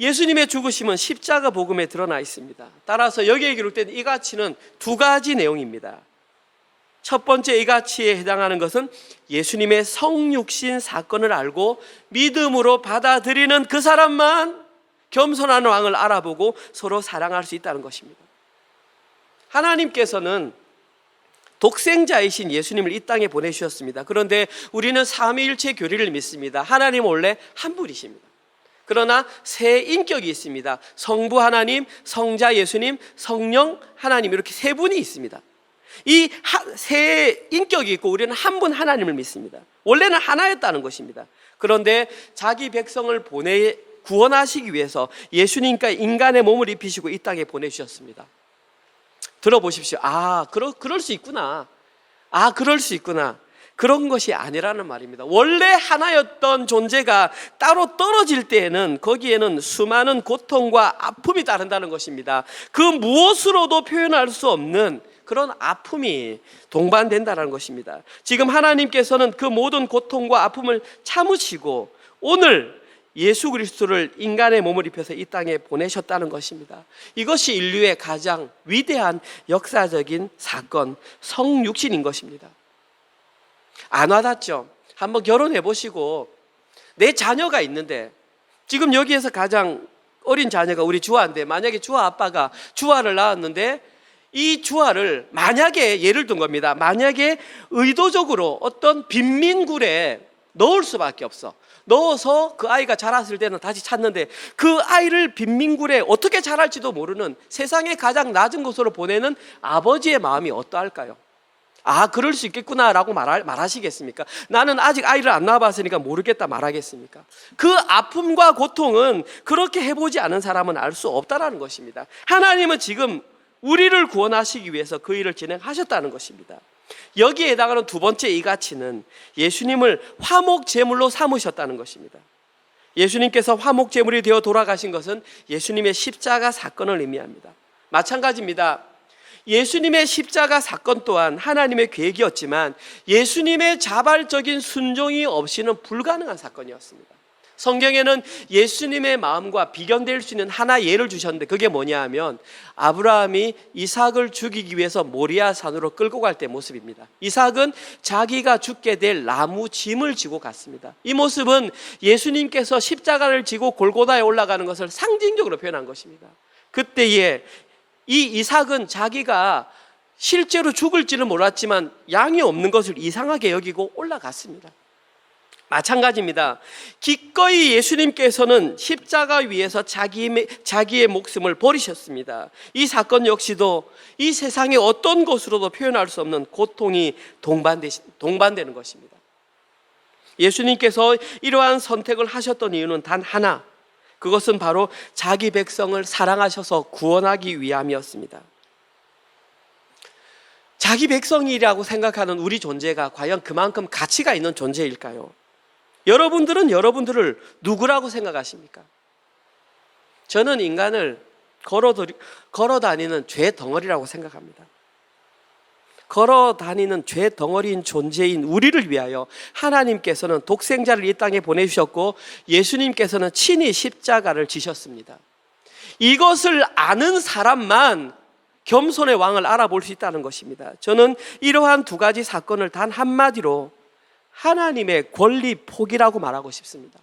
예수님의 죽으심은 십자가 복음에 드러나 있습니다. 따라서 여기에 기록된 이 가치는 두 가지 내용입니다. 첫 번째 이 가치에 해당하는 것은 예수님의 성육신 사건을 알고 믿음으로 받아들이는 그 사람만 겸손한 왕을 알아보고 서로 사랑할 수 있다는 것입니다. 하나님께서는 독생자이신 예수님을 이 땅에 보내주셨습니다. 그런데 우리는 삼위일체 교리를 믿습니다. 하나님 원래 한 분이십니다. 그러나 세 인격이 있습니다. 성부 하나님, 성자 예수님, 성령 하나님, 이렇게 세 분이 있습니다. 이 세 인격이 있고 우리는 한 분 하나님을 믿습니다. 원래는 하나였다는 것입니다. 그런데 자기 백성을 구원하시기 위해서 예수님과 인간의 몸을 입히시고 이 땅에 보내주셨습니다. 들어보십시오. 그럴 수 있구나. 그럴 수 있구나. 그런 것이 아니라는 말입니다. 원래 하나였던 존재가 따로 떨어질 때에는 거기에는 수많은 고통과 아픔이 따른다는 것입니다. 그 무엇으로도 표현할 수 없는 그런 아픔이 동반된다는 것입니다. 지금 하나님께서는 그 모든 고통과 아픔을 참으시고 오늘 예수 그리스도를 인간의 몸을 입혀서 이 땅에 보내셨다는 것입니다. 이것이 인류의 가장 위대한 역사적인 사건, 성육신인 것입니다. 안 와닿죠? 한번 결혼해 보시고 내 자녀가 있는데, 지금 여기에서 가장 어린 자녀가 우리 주아인데, 만약에 주아 아빠가 주아를 낳았는데 이 주아를 만약에, 예를 든 겁니다, 만약에 의도적으로 어떤 빈민굴에 넣을 수밖에 없어. 넣어서 그 아이가 자랐을 때는 다시 찾는데 그 아이를 빈민굴에 어떻게 자랄지도 모르는 세상의 가장 낮은 곳으로 보내는 아버지의 마음이 어떠할까요? 그럴 수 있겠구나라고 말하시겠습니까? 나는 아직 아이를 안 낳아봤으니까 모르겠다 말하겠습니까? 그 아픔과 고통은 그렇게 해보지 않은 사람은 알 수 없다는 것입니다. 하나님은 지금 우리를 구원하시기 위해서 그 일을 진행하셨다는 것입니다. 여기에 해당하는 두 번째 이 가치는 예수님을 화목제물로 삼으셨다는 것입니다. 예수님께서 화목제물이 되어 돌아가신 것은 예수님의 십자가 사건을 의미합니다. 마찬가지입니다. 예수님의 십자가 사건 또한 하나님의 계획이었지만 예수님의 자발적인 순종이 없이는 불가능한 사건이었습니다. 성경에는 예수님의 마음과 비견될 수 있는 하나의 예를 주셨는데 그게 뭐냐 하면 아브라함이 이삭을 죽이기 위해서 모리아 산으로 끌고 갈 때 모습입니다. 이삭은 자기가 죽게 될 나무 짐을 지고 갔습니다. 이 모습은 예수님께서 십자가를 지고 골고다에 올라가는 것을 상징적으로 표현한 것입니다. 그때에 이 이삭은 자기가 실제로 죽을지는 몰랐지만 양이 없는 것을 이상하게 여기고 올라갔습니다. 마찬가지입니다. 기꺼이 예수님께서는 십자가 위에서 자기의 목숨을 버리셨습니다. 이 사건 역시도 이 세상의 어떤 것으로도 표현할 수 없는 고통이 동반되는 것입니다. 예수님께서 이러한 선택을 하셨던 이유는 단 하나, 그것은 바로 자기 백성을 사랑하셔서 구원하기 위함이었습니다. 자기 백성이라고 생각하는 우리 존재가 과연 그만큼 가치가 있는 존재일까요? 여러분들은 여러분들을 누구라고 생각하십니까? 저는 인간을 걸어 다니는 죄 덩어리라고 생각합니다. 걸어 다니는 죄 덩어리인 존재인 우리를 위하여 하나님께서는 독생자를 이 땅에 보내주셨고 예수님께서는 친히 십자가를 지셨습니다. 이것을 아는 사람만 겸손의 왕을 알아볼 수 있다는 것입니다. 저는 이러한 두 가지 사건을 단 한마디로 하나님의 권리 포기라고 말하고 싶습니다.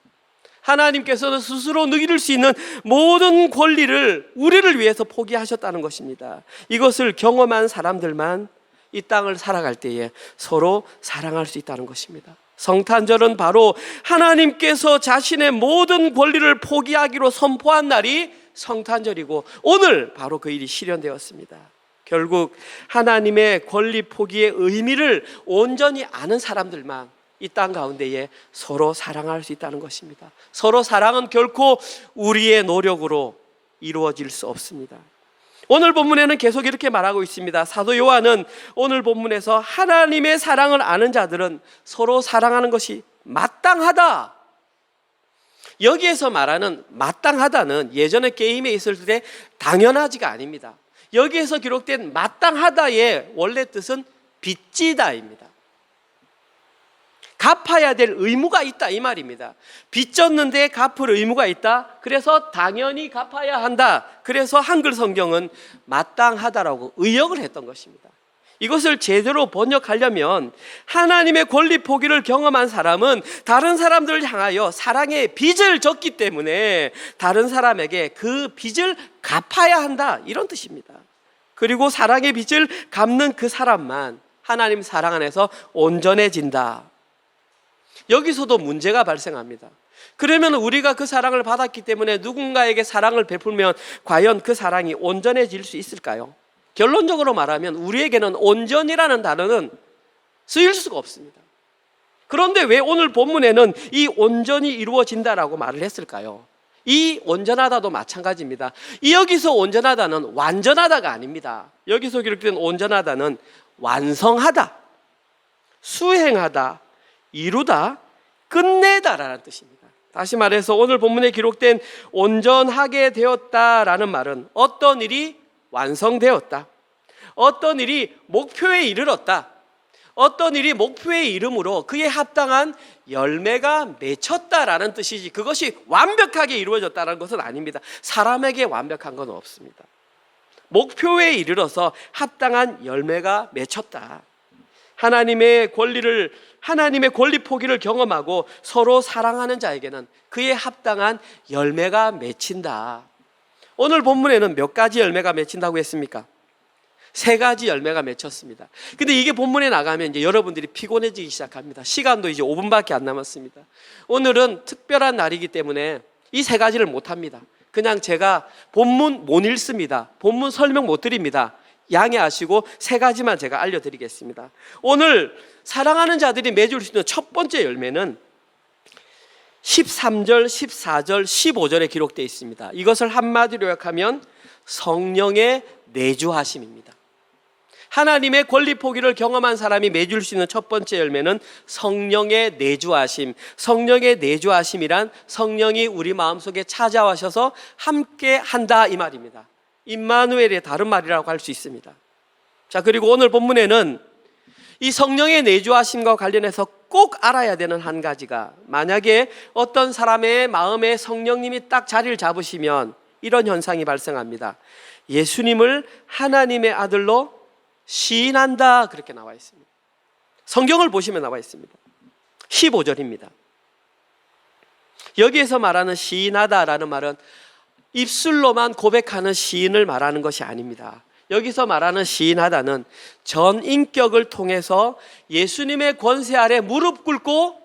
하나님께서는 스스로 누릴 수 있는 모든 권리를 우리를 위해서 포기하셨다는 것입니다. 이것을 경험한 사람들만 이 땅을 살아갈 때에 서로 사랑할 수 있다는 것입니다. 성탄절은 바로 하나님께서 자신의 모든 권리를 포기하기로 선포한 날이 성탄절이고 오늘 바로 그 일이 실현되었습니다. 결국 하나님의 권리 포기의 의미를 온전히 아는 사람들만 이 땅 가운데에 서로 사랑할 수 있다는 것입니다. 서로 사랑은 결코 우리의 노력으로 이루어질 수 없습니다. 오늘 본문에는 계속 이렇게 말하고 있습니다. 사도 요한은 오늘 본문에서 하나님의 사랑을 아는 자들은 서로 사랑하는 것이 마땅하다. 여기에서 말하는 마땅하다는 예전에 게임에 있을 때 당연하지가 아닙니다. 여기에서 기록된 마땅하다의 원래 뜻은 빚지다입니다. 갚아야 될 의무가 있다 이 말입니다. 빚졌는데 갚을 의무가 있다. 그래서 당연히 갚아야 한다. 그래서 한글 성경은 마땅하다라고 의역을 했던 것입니다. 이것을 제대로 번역하려면 하나님의 권리 포기를 경험한 사람은 다른 사람들을 향하여 사랑의 빚을 졌기 때문에 다른 사람에게 그 빚을 갚아야 한다 이런 뜻입니다. 그리고 사랑의 빚을 갚는 그 사람만 하나님 사랑 안에서 온전해진다. 여기서도 문제가 발생합니다. 그러면 우리가 그 사랑을 받았기 때문에 누군가에게 사랑을 베풀면 과연 그 사랑이 온전해질 수 있을까요? 결론적으로 말하면 우리에게는 온전이라는 단어는 쓰일 수가 없습니다. 그런데 왜 오늘 본문에는 이 온전이 이루어진다라고 말을 했을까요? 이 온전하다도 마찬가지입니다. 여기서 온전하다는 완전하다가 아닙니다. 여기서 기록된 온전하다는 완성하다, 수행하다, 이루다, 끝내다라는 뜻입니다. 다시 말해서 오늘 본문에 기록된 온전하게 되었다라는 말은 어떤 일이 완성되었다, 어떤 일이 목표에 이르렀다, 어떤 일이 목표에 이름으로 그에 합당한 열매가 맺혔다라는 뜻이지 그것이 완벽하게 이루어졌다는 것은 아닙니다. 사람에게 완벽한 건 없습니다. 목표에 이르러서 합당한 열매가 맺혔다. 하나님의 권리 포기를 경험하고 서로 사랑하는 자에게는 그에 합당한 열매가 맺힌다. 오늘 본문에는 몇 가지 열매가 맺힌다고 했습니까? 3가지 열매가 맺혔습니다. 근데 이게 본문에 나가면 이제 여러분들이 피곤해지기 시작합니다. 시간도 이제 5분밖에 안 남았습니다. 오늘은 특별한 날이기 때문에 이 3가지를 못합니다. 그냥 제가 본문 못 읽습니다. 본문 설명 못 드립니다. 양해하시고 3가지만 제가 알려드리겠습니다. 오늘 사랑하는 자들이 맺을 수 있는 첫 번째 열매는 13절, 14절, 15절에 기록되어 있습니다. 이것을 한마디로 요약하면 성령의 내주하심입니다. 하나님의 권리 포기를 경험한 사람이 맺을 수 있는 첫 번째 열매는 성령의 내주하심. 성령의 내주하심이란 성령이 우리 마음속에 찾아와셔서 함께 한다 이 말입니다. 임마누엘의 다른 말이라고 할 수 있습니다. 자, 그리고 오늘 본문에는 이 성령의 내주하심과 관련해서 꼭 알아야 되는 한 가지가, 만약에 어떤 사람의 마음에 성령님이 딱 자리를 잡으시면 이런 현상이 발생합니다. 예수님을 하나님의 아들로 시인한다, 그렇게 나와 있습니다. 성경을 보시면 나와 있습니다. 15절입니다. 여기에서 말하는 시인하다라는 말은 입술로만 고백하는 시인을 말하는 것이 아닙니다. 여기서 말하는 시인하다는 전 인격을 통해서 예수님의 권세 아래 무릎 꿇고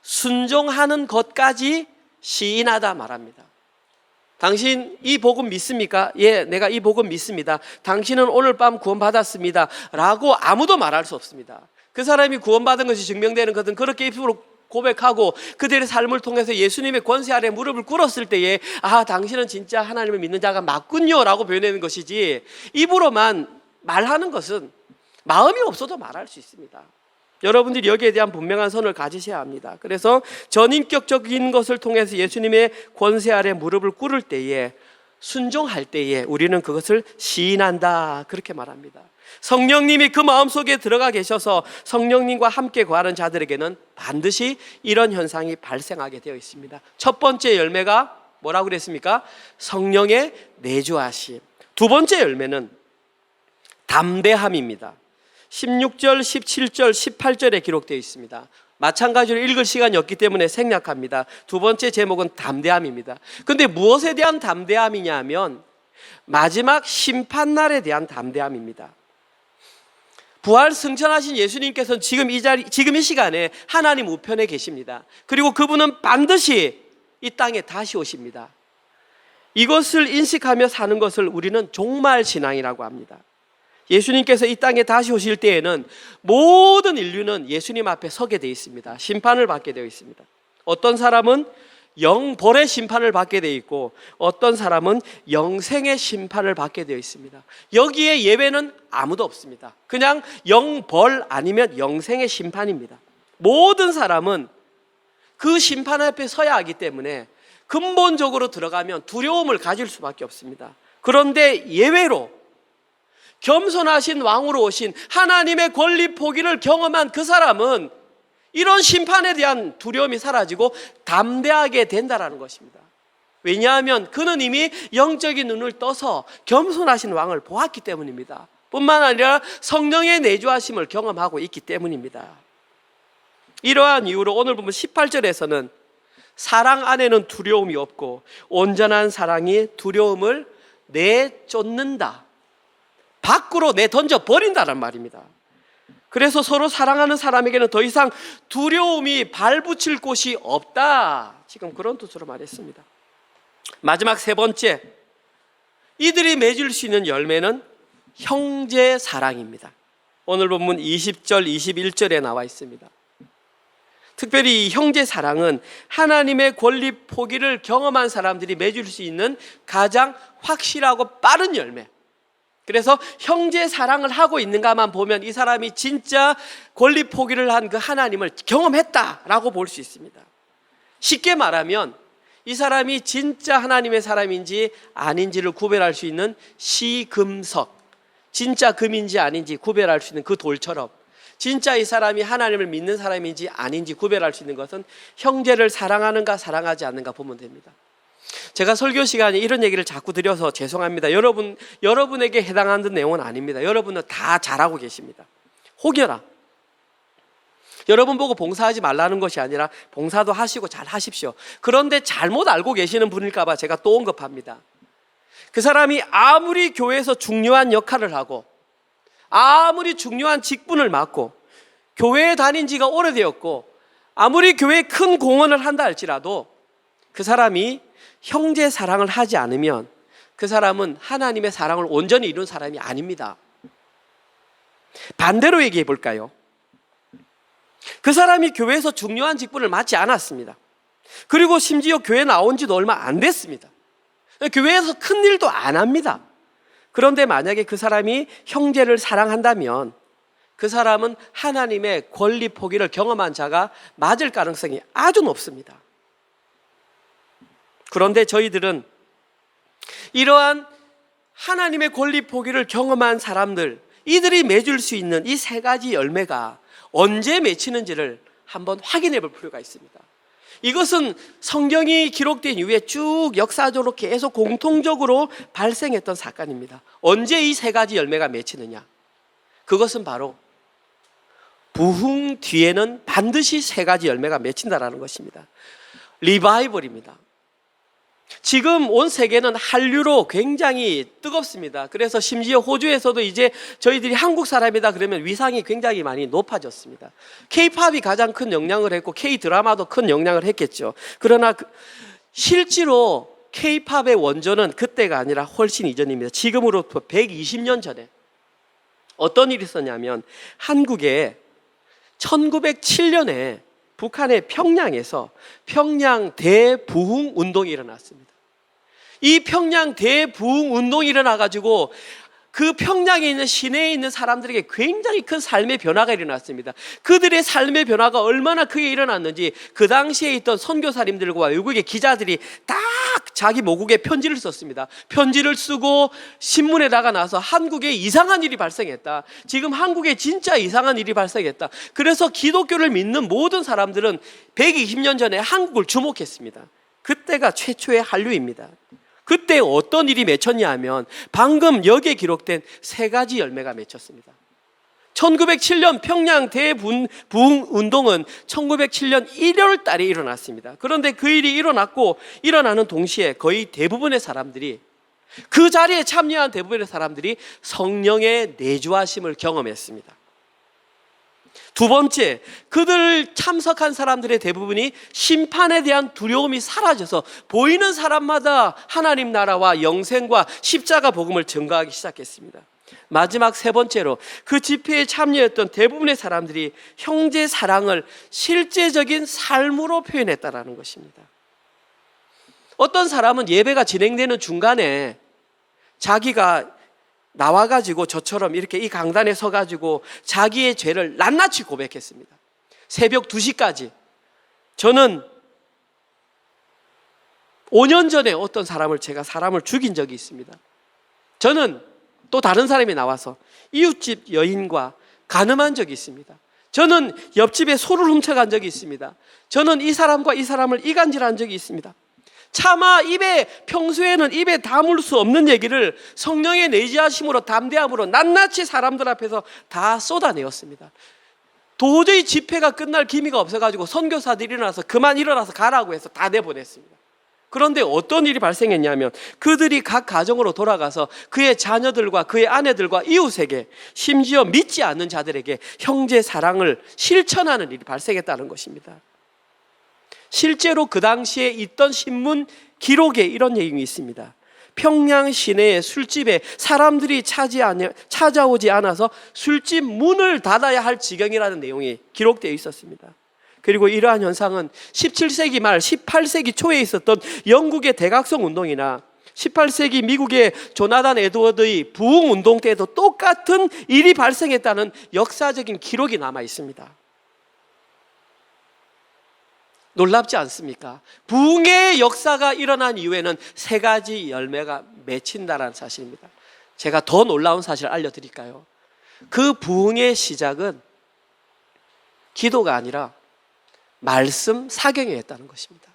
순종하는 것까지 시인하다 말합니다. 당신 이 복음 믿습니까? 예, 내가 이 복음 믿습니다. 당신은 오늘 밤 구원받았습니다 라고 아무도 말할 수 없습니다. 그 사람이 구원받은 것이 증명되는 것은 그렇게 입술로 고백하고 그들의 삶을 통해서 예수님의 권세 아래 무릎을 꿇었을 때에 아, 당신은 진짜 하나님을 믿는 자가 맞군요 라고 표현하는 것이지, 입으로만 말하는 것은 마음이 없어도 말할 수 있습니다. 여러분들이 여기에 대한 분명한 선을 가지셔야 합니다. 그래서 전인격적인 것을 통해서 예수님의 권세 아래 무릎을 꿇을 때에, 순종할 때에 우리는 그것을 시인한다, 그렇게 말합니다. 성령님이 그 마음속에 들어가 계셔서 성령님과 함께 거하는 자들에게는 반드시 이런 현상이 발생하게 되어 있습니다. 첫 번째 열매가 뭐라고 그랬습니까? 성령의 내주하심. 두 번째 열매는 담대함입니다. 16절, 17절, 18절에 기록되어 있습니다. 마찬가지로 읽을 시간이 없기 때문에 생략합니다. 두 번째 제목은 담대함입니다. 그런데 무엇에 대한 담대함이냐 하면 마지막 심판날에 대한 담대함입니다. 부활 승천하신 예수님께서는 지금 이 시간에 하나님 우편에 계십니다. 그리고 그분은 반드시 이 땅에 다시 오십니다. 이것을 인식하며 사는 것을 우리는 종말 신앙이라고 합니다. 예수님께서 이 땅에 다시 오실 때에는 모든 인류는 예수님 앞에 서게 되어 있습니다. 심판을 받게 되어 있습니다. 어떤 사람은 영벌의 심판을 받게 되어 있고 어떤 사람은 영생의 심판을 받게 되어 있습니다. 여기에 예외는 아무도 없습니다. 그냥 영벌 아니면 영생의 심판입니다. 모든 사람은 그 심판 앞에 서야 하기 때문에 근본적으로 들어가면 두려움을 가질 수밖에 없습니다. 그런데 예외로 겸손하신 왕으로 오신 하나님의 권리 포기를 경험한 그 사람은 이런 심판에 대한 두려움이 사라지고 담대하게 된다는 것입니다. 왜냐하면 그는 이미 영적인 눈을 떠서 겸손하신 왕을 보았기 때문입니다. 뿐만 아니라 성령의 내주하심을 경험하고 있기 때문입니다. 이러한 이유로 오늘 보면 18절에서는 사랑 안에는 두려움이 없고 온전한 사랑이 두려움을 내쫓는다, 밖으로 내던져 버린다는 말입니다. 그래서 서로 사랑하는 사람에게는 더 이상 두려움이 발붙일 곳이 없다, 지금 그런 뜻으로 말했습니다. 마지막 세 번째, 이들이 맺을 수 있는 열매는 형제 사랑입니다. 오늘 본문 20절 21절에 나와 있습니다. 특별히 이 형제 사랑은 하나님의 권리 포기를 경험한 사람들이 맺을 수 있는 가장 확실하고 빠른 열매. 그래서 형제 사랑을 하고 있는가만 보면 이 사람이 진짜 권리 포기를 한 그 하나님을 경험했다라고 볼 수 있습니다. 쉽게 말하면 이 사람이 진짜 하나님의 사람인지 아닌지를 구별할 수 있는 시금석, 진짜 금인지 아닌지 구별할 수 있는 그 돌처럼 진짜 이 사람이 하나님을 믿는 사람인지 아닌지 구별할 수 있는 것은 형제를 사랑하는가 사랑하지 않는가 보면 됩니다. 제가 설교 시간에 이런 얘기를 자꾸 드려서 죄송합니다. 여러분에게 해당하는 내용은 아닙니다. 여러분은 다 잘하고 계십니다. 혹여나 여러분 보고 봉사하지 말라는 것이 아니라 봉사도 하시고 잘 하십시오. 그런데 잘못 알고 계시는 분일까 봐 제가 또 언급합니다. 그 사람이 아무리 교회에서 중요한 역할을 하고 아무리 중요한 직분을 맡고 교회에 다닌 지가 오래되었고 아무리 교회에 큰 공헌을 한다 할지라도 그 사람이 형제 사랑을 하지 않으면 그 사람은 하나님의 사랑을 온전히 이룬 사람이 아닙니다. 반대로 얘기해 볼까요? 그 사람이 교회에서 중요한 직분을 맡지 않았습니다. 그리고 심지어 교회 나온 지도 얼마 안 됐습니다. 교회에서 큰 일도 안 합니다. 그런데 만약에 그 사람이 형제를 사랑한다면 그 사람은 하나님의 권리 포기를 경험한 자가 맞을 가능성이 아주 높습니다. 그런데 저희들은 이러한 하나님의 권리 포기를 경험한 사람들, 이들이 맺을 수 있는 이 세 가지 열매가 언제 맺히는지를 한번 확인해 볼 필요가 있습니다. 이것은 성경이 기록된 이후에 쭉 역사적으로 계속 공통적으로 발생했던 사건입니다. 언제 이 세 가지 열매가 맺히느냐? 그것은 바로 부흥 뒤에는 반드시 세 가지 열매가 맺힌다라는 것입니다. 리바이벌입니다. 지금 온 세계는 한류로 굉장히 뜨겁습니다. 그래서 심지어 호주에서도 이제 저희들이 한국 사람이다 그러면 위상이 굉장히 많이 높아졌습니다. K-팝이 가장 큰 영향을 했고 K-드라마도 큰 영향을 했겠죠. 그러나 실제로 K-팝의 원조는 그때가 아니라 훨씬 이전입니다. 지금으로부터 120년 전에 어떤 일이 있었냐면 한국에 1907년에 북한의 평양에서 평양 대부흥 운동이 일어났습니다. 이 평양 대부흥 운동이 일어나가지고 그 평양에 있는 시내에 있는 사람들에게 굉장히 큰 삶의 변화가 일어났습니다. 그들의 삶의 변화가 얼마나 크게 일어났는지 그 당시에 있던 선교사님들과 외국의 기자들이 딱 자기 모국에 편지를 썼습니다. 편지를 쓰고 신문에다가 나서 한국에 이상한 일이 발생했다. 지금 한국에 진짜 이상한 일이 발생했다. 그래서 기독교를 믿는 모든 사람들은 120년 전에 한국을 주목했습니다. 그때가 최초의 한류입니다. 그때 어떤 일이 맺혔냐 하면 방금 여기에 기록된 세 가지 열매가 맺혔습니다. 1907년 평양 대부흥 운동은 1907년 1월 달에 일어났습니다. 그런데 그 일이 일어났고 일어나는 동시에 거의 대부분의 사람들이 그 자리에 참여한 대부분의 사람들이 성령의 내주하심을 경험했습니다. 두 번째, 그들 참석한 사람들의 대부분이 심판에 대한 두려움이 사라져서 보이는 사람마다 하나님 나라와 영생과 십자가 복음을 증거하기 시작했습니다. 마지막 세 번째로 그 집회에 참여했던 대부분의 사람들이 형제 사랑을 실제적인 삶으로 표현했다라는 것입니다. 어떤 사람은 예배가 진행되는 중간에 자기가 나와가지고 저처럼 이렇게 이 강단에 서가지고 자기의 죄를 낱낱이 고백했습니다. 새벽 2시까지. 저는 5년 전에 어떤 제가 사람을 죽인 적이 있습니다. 저는 또 다른 사람이 나와서 이웃집 여인과 간음한 적이 있습니다. 저는 옆집에 소를 훔쳐간 적이 있습니다. 저는 이 사람과 이 사람을 이간질한 적이 있습니다. 차마 평소에는 입에 담을 수 없는 얘기를 성령의 내지하심으로 담대함으로 낱낱이 사람들 앞에서 다 쏟아내었습니다. 도저히 집회가 끝날 기미가 없어가지고 선교사들이 일어나서 그만 일어나서 가라고 해서 다 내보냈습니다. 그런데 어떤 일이 발생했냐면 그들이 각 가정으로 돌아가서 그의 자녀들과 그의 아내들과 이웃에게 심지어 믿지 않는 자들에게 형제 사랑을 실천하는 일이 발생했다는 것입니다. 실제로 그 당시에 있던 신문 기록에 이런 내용이 있습니다. 평양 시내의 술집에 사람들이 찾아오지 않아서 술집 문을 닫아야 할 지경이라는 내용이 기록되어 있었습니다. 그리고 이러한 현상은 17세기 말 18세기 초에 있었던 영국의 대각성 운동이나 18세기 미국의 조나단 에드워드의 부흥 운동 때에도 똑같은 일이 발생했다는 역사적인 기록이 남아 있습니다. 놀랍지 않습니까? 부흥의 역사가 일어난 이후에는 세 가지 열매가 맺힌다는 사실입니다. 제가 더 놀라운 사실을 알려드릴까요? 그 부흥의 시작은 기도가 아니라 말씀 사경이었다는 것입니다.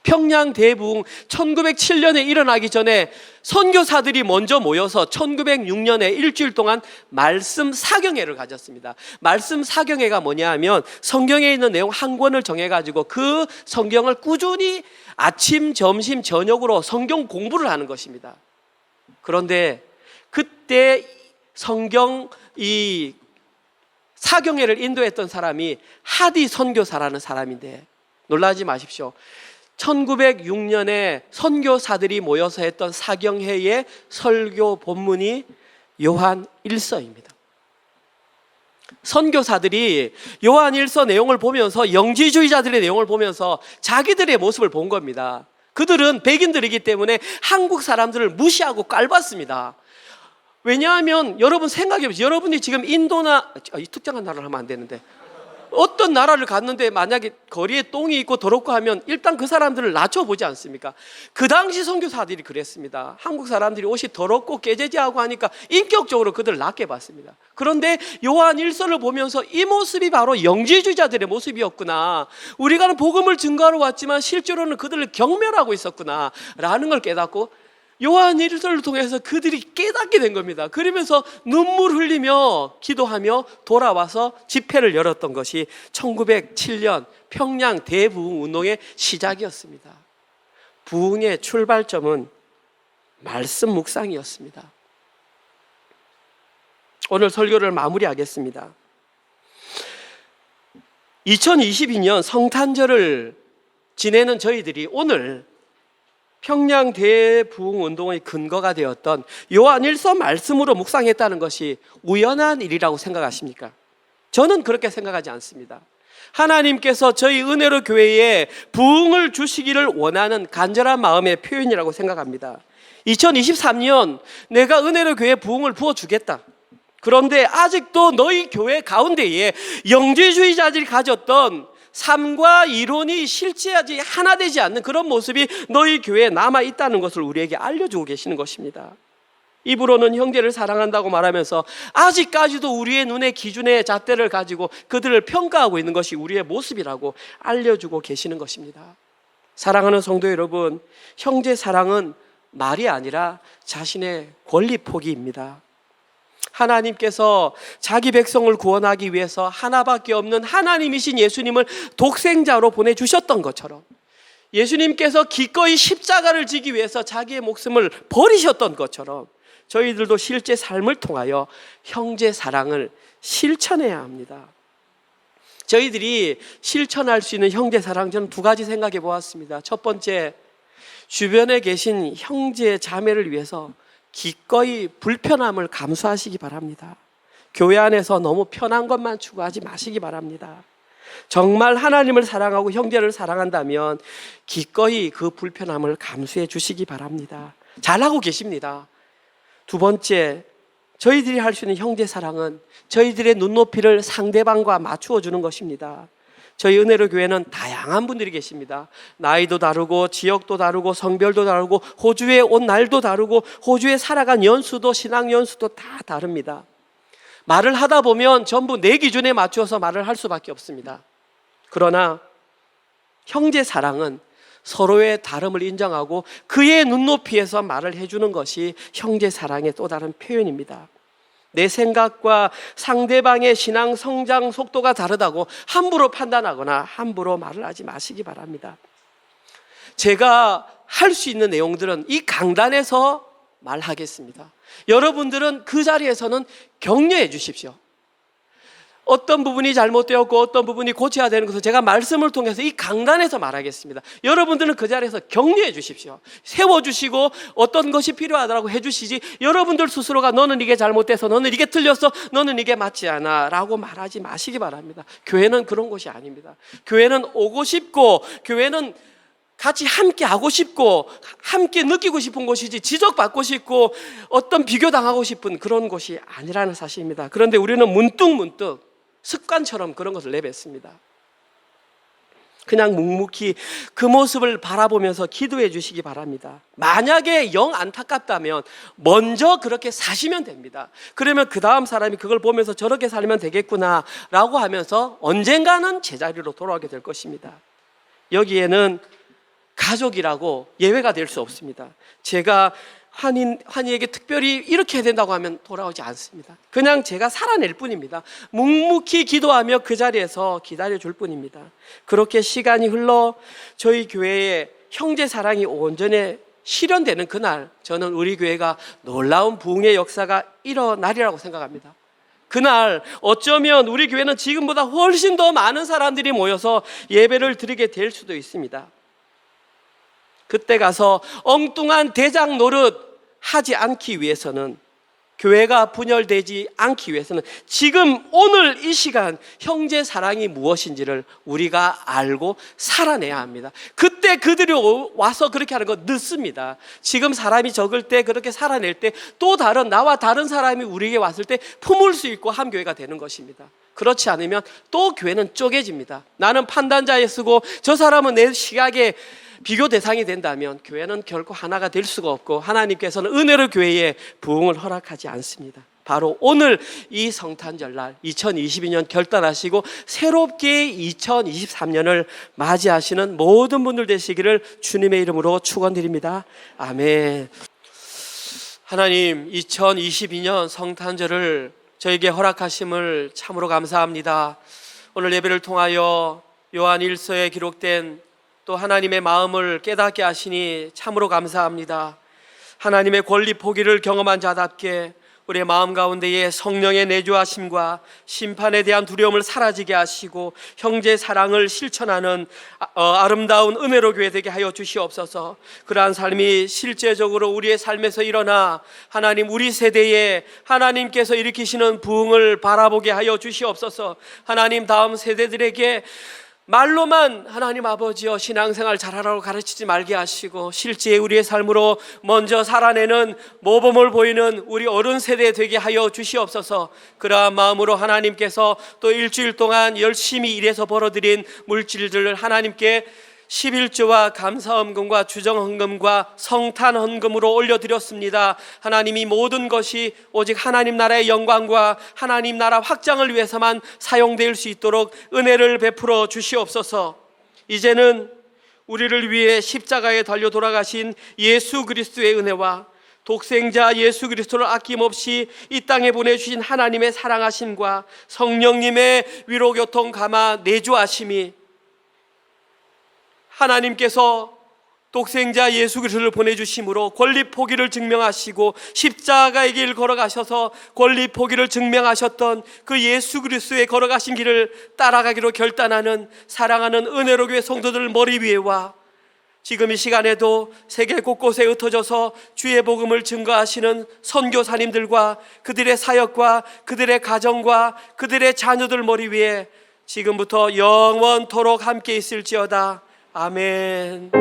평양 대부흥 1907년에 일어나기 전에 선교사들이 먼저 모여서 1906년에 일주일 동안 말씀 사경회를 가졌습니다. 말씀 사경회가 뭐냐 하면 성경에 있는 내용 한 권을 정해가지고 그 성경을 꾸준히 아침, 점심, 저녁으로 성경 공부를 하는 것입니다. 그런데 그때 성경 이 사경회를 인도했던 사람이 하디 선교사라는 사람인데 놀라지 마십시오. 1906년에 선교사들이 모여서 했던 사경회의 설교 본문이 요한 1서입니다. 선교사들이 요한 1서 내용을 보면서 영지주의자들의 내용을 보면서 자기들의 모습을 본 겁니다. 그들은 백인들이기 때문에 한국 사람들을 무시하고 깔봤습니다. 왜냐하면 여러분 생각해 보세요. 여러분이 지금 인도나 이 특정한 나라를 하면 안 되는데 어떤 나라를 갔는데 만약에 거리에 똥이 있고 더럽고 하면 일단 그 사람들을 낮춰보지 않습니까? 그 당시 선교사들이 그랬습니다. 한국 사람들이 옷이 더럽고 깨재재하고 하니까 인격적으로 그들을 낮게 봤습니다. 그런데 요한 1서를 보면서 이 모습이 바로 영지주의자들의 모습이었구나, 우리가 복음을 증거하러 왔지만 실제로는 그들을 경멸하고 있었구나 라는 걸 깨닫고 요한 1서를 통해서 그들이 깨닫게 된 겁니다. 그러면서 눈물 흘리며 기도하며 돌아와서 집회를 열었던 것이 1907년 평양 대부흥 운동의 시작이었습니다. 부흥의 출발점은 말씀 묵상이었습니다. 오늘 설교를 마무리하겠습니다. 2022년 성탄절을 지내는 저희들이 오늘 평양 대부흥 운동의 근거가 되었던 요한 1서 말씀으로 묵상했다는 것이 우연한 일이라고 생각하십니까? 저는 그렇게 생각하지 않습니다. 하나님께서 저희 은혜로 교회에 부흥을 주시기를 원하는 간절한 마음의 표현이라고 생각합니다. 2023년 내가 은혜로 교회에 부흥을 부어주겠다. 그런데 아직도 너희 교회 가운데에 영지주의자들이 가졌던 삶과 이론이 실제하지 하나 되지 않는 그런 모습이 너희 교회에 남아있다는 것을 우리에게 알려주고 계시는 것입니다. 입으로는 형제를 사랑한다고 말하면서 아직까지도 우리의 눈의 기준의 잣대를 가지고 그들을 평가하고 있는 것이 우리의 모습이라고 알려주고 계시는 것입니다. 사랑하는 성도 여러분, 형제 사랑은 말이 아니라 자신의 권리 포기입니다. 하나님께서 자기 백성을 구원하기 위해서 하나밖에 없는 하나님이신 예수님을 독생자로 보내주셨던 것처럼, 예수님께서 기꺼이 십자가를 지기 위해서 자기의 목숨을 버리셨던 것처럼 저희들도 실제 삶을 통하여 형제 사랑을 실천해야 합니다. 저희들이 실천할 수 있는 형제 사랑, 저는 두 가지 생각해 보았습니다. 첫 번째, 주변에 계신 형제 자매를 위해서 기꺼이 불편함을 감수하시기 바랍니다. 교회 안에서 너무 편한 것만 추구하지 마시기 바랍니다. 정말 하나님을 사랑하고 형제를 사랑한다면 기꺼이 그 불편함을 감수해 주시기 바랍니다. 잘하고 계십니다. 두 번째, 저희들이 할 수 있는 형제 사랑은 저희들의 눈높이를 상대방과 맞추어 주는 것입니다. 저희 은혜로 교회는 다양한 분들이 계십니다. 나이도 다르고 지역도 다르고 성별도 다르고 호주에 온 날도 다르고 호주에 살아간 연수도 신앙 연수도 다 다릅니다. 말을 하다 보면 전부 내 기준에 맞추어서 말을 할 수밖에 없습니다. 그러나 형제 사랑은 서로의 다름을 인정하고 그의 눈높이에서 말을 해주는 것이 형제 사랑의 또 다른 표현입니다. 내 생각과 상대방의 신앙 성장 속도가 다르다고 함부로 판단하거나 함부로 말을 하지 마시기 바랍니다. 제가 할 수 있는 내용들은 이 강단에서 말하겠습니다. 여러분들은 그 자리에서는 격려해 주십시오. 어떤 부분이 잘못되었고 어떤 부분이 고쳐야 되는 것을 제가 말씀을 통해서 이 강단에서 말하겠습니다. 여러분들은 그 자리에서 격려해 주십시오. 세워주시고 어떤 것이 필요하다고 해주시지, 여러분들 스스로가 너는 이게 잘못돼서, 너는 이게 틀렸어, 너는 이게 맞지 않아 라고 말하지 마시기 바랍니다. 교회는 그런 곳이 아닙니다. 교회는 오고 싶고 교회는 같이 함께 하고 싶고 함께 느끼고 싶은 곳이지 지적받고 싶고 어떤 비교당하고 싶은 그런 곳이 아니라는 사실입니다. 그런데 우리는 문득문득 습관처럼 그런 것을 내뱉습니다. 그냥 묵묵히 그 모습을 바라보면서 기도해 주시기 바랍니다. 만약에 영 안타깝다면 먼저 그렇게 사시면 됩니다. 그러면 그 다음 사람이 그걸 보면서 저렇게 살면 되겠구나 라고 하면서 언젠가는 제자리로 돌아오게 될 것입니다. 여기에는 가족이라고 예외가 될 수 없습니다. 제가 환희에게 특별히 이렇게 해야 된다고 하면 돌아오지 않습니다. 그냥 제가 살아낼 뿐입니다. 묵묵히 기도하며 그 자리에서 기다려줄 뿐입니다. 그렇게 시간이 흘러 저희 교회에 형제 사랑이 온전히 실현되는 그날, 저는 우리 교회가 놀라운 부흥의 역사가 일어나리라고 생각합니다. 그날 어쩌면 우리 교회는 지금보다 훨씬 더 많은 사람들이 모여서 예배를 드리게 될 수도 있습니다. 그때 가서 엉뚱한 대장 노릇 하지 않기 위해서는 교회가 분열되지 않기 위해서는 지금 오늘 이 시간 형제 사랑이 무엇인지를 우리가 알고 살아내야 합니다. 그때 그들이 와서 그렇게 하는 건 늦습니다. 지금 사람이 적을 때 그렇게 살아낼 때 또 다른 나와 다른 사람이 우리에게 왔을 때 품을 수 있고 한 교회가 되는 것입니다. 그렇지 않으면 또 교회는 쪼개집니다. 나는 판단자에 쓰고 저 사람은 내 시각에 비교 대상이 된다면 교회는 결코 하나가 될 수가 없고 하나님께서는 은혜로 교회에 부흥을 허락하지 않습니다. 바로 오늘 이 성탄절날 2022년 결단하시고 새롭게 2023년을 맞이하시는 모든 분들 되시기를 주님의 이름으로 축원드립니다. 아멘. 하나님, 2022년 성탄절을 저에게 허락하심을 참으로 감사합니다. 오늘 예배를 통하여 요한 1서에 기록된 또 하나님의 마음을 깨닫게 하시니 참으로 감사합니다. 하나님의 권리 포기를 경험한 자답게 우리의 마음 가운데에 성령의 내주하심과 심판에 대한 두려움을 사라지게 하시고 형제 사랑을 실천하는 아름다운 은혜로 교회 되게 하여 주시옵소서. 그러한 삶이 실제적으로 우리의 삶에서 일어나 하나님 우리 세대에 하나님께서 일으키시는 부흥을 바라보게 하여 주시옵소서. 하나님 다음 세대들에게 말로만 하나님 아버지여 신앙생활 잘하라고 가르치지 말게 하시고 실제 우리의 삶으로 먼저 살아내는 모범을 보이는 우리 어른 세대 되게 하여 주시옵소서. 그러한 마음으로 하나님께서 또 일주일 동안 열심히 일해서 벌어들인 물질들을 하나님께 11조와 감사헌금과 주정헌금과 성탄헌금으로 올려드렸습니다. 하나님이 모든 것이 오직 하나님 나라의 영광과 하나님 나라 확장을 위해서만 사용될 수 있도록 은혜를 베풀어 주시옵소서. 이제는 우리를 위해 십자가에 달려 돌아가신 예수 그리스도의 은혜와 독생자 예수 그리스도를 아낌없이 이 땅에 보내주신 하나님의 사랑하심과 성령님의 위로교통 감화 내주하심이 하나님께서 독생자 예수 그리스도를 보내주심으로 권리 포기를 증명하시고 십자가의 길 걸어가셔서 권리 포기를 증명하셨던 그 예수 그리스도의 걸어가신 길을 따라가기로 결단하는 사랑하는 은혜로 교회 성도들 머리 위에와 지금 이 시간에도 세계 곳곳에 흩어져서 주의 복음을 증거하시는 선교사님들과 그들의 사역과 그들의 가정과 그들의 자녀들 머리 위에 지금부터 영원토록 함께 있을지어다. 아멘.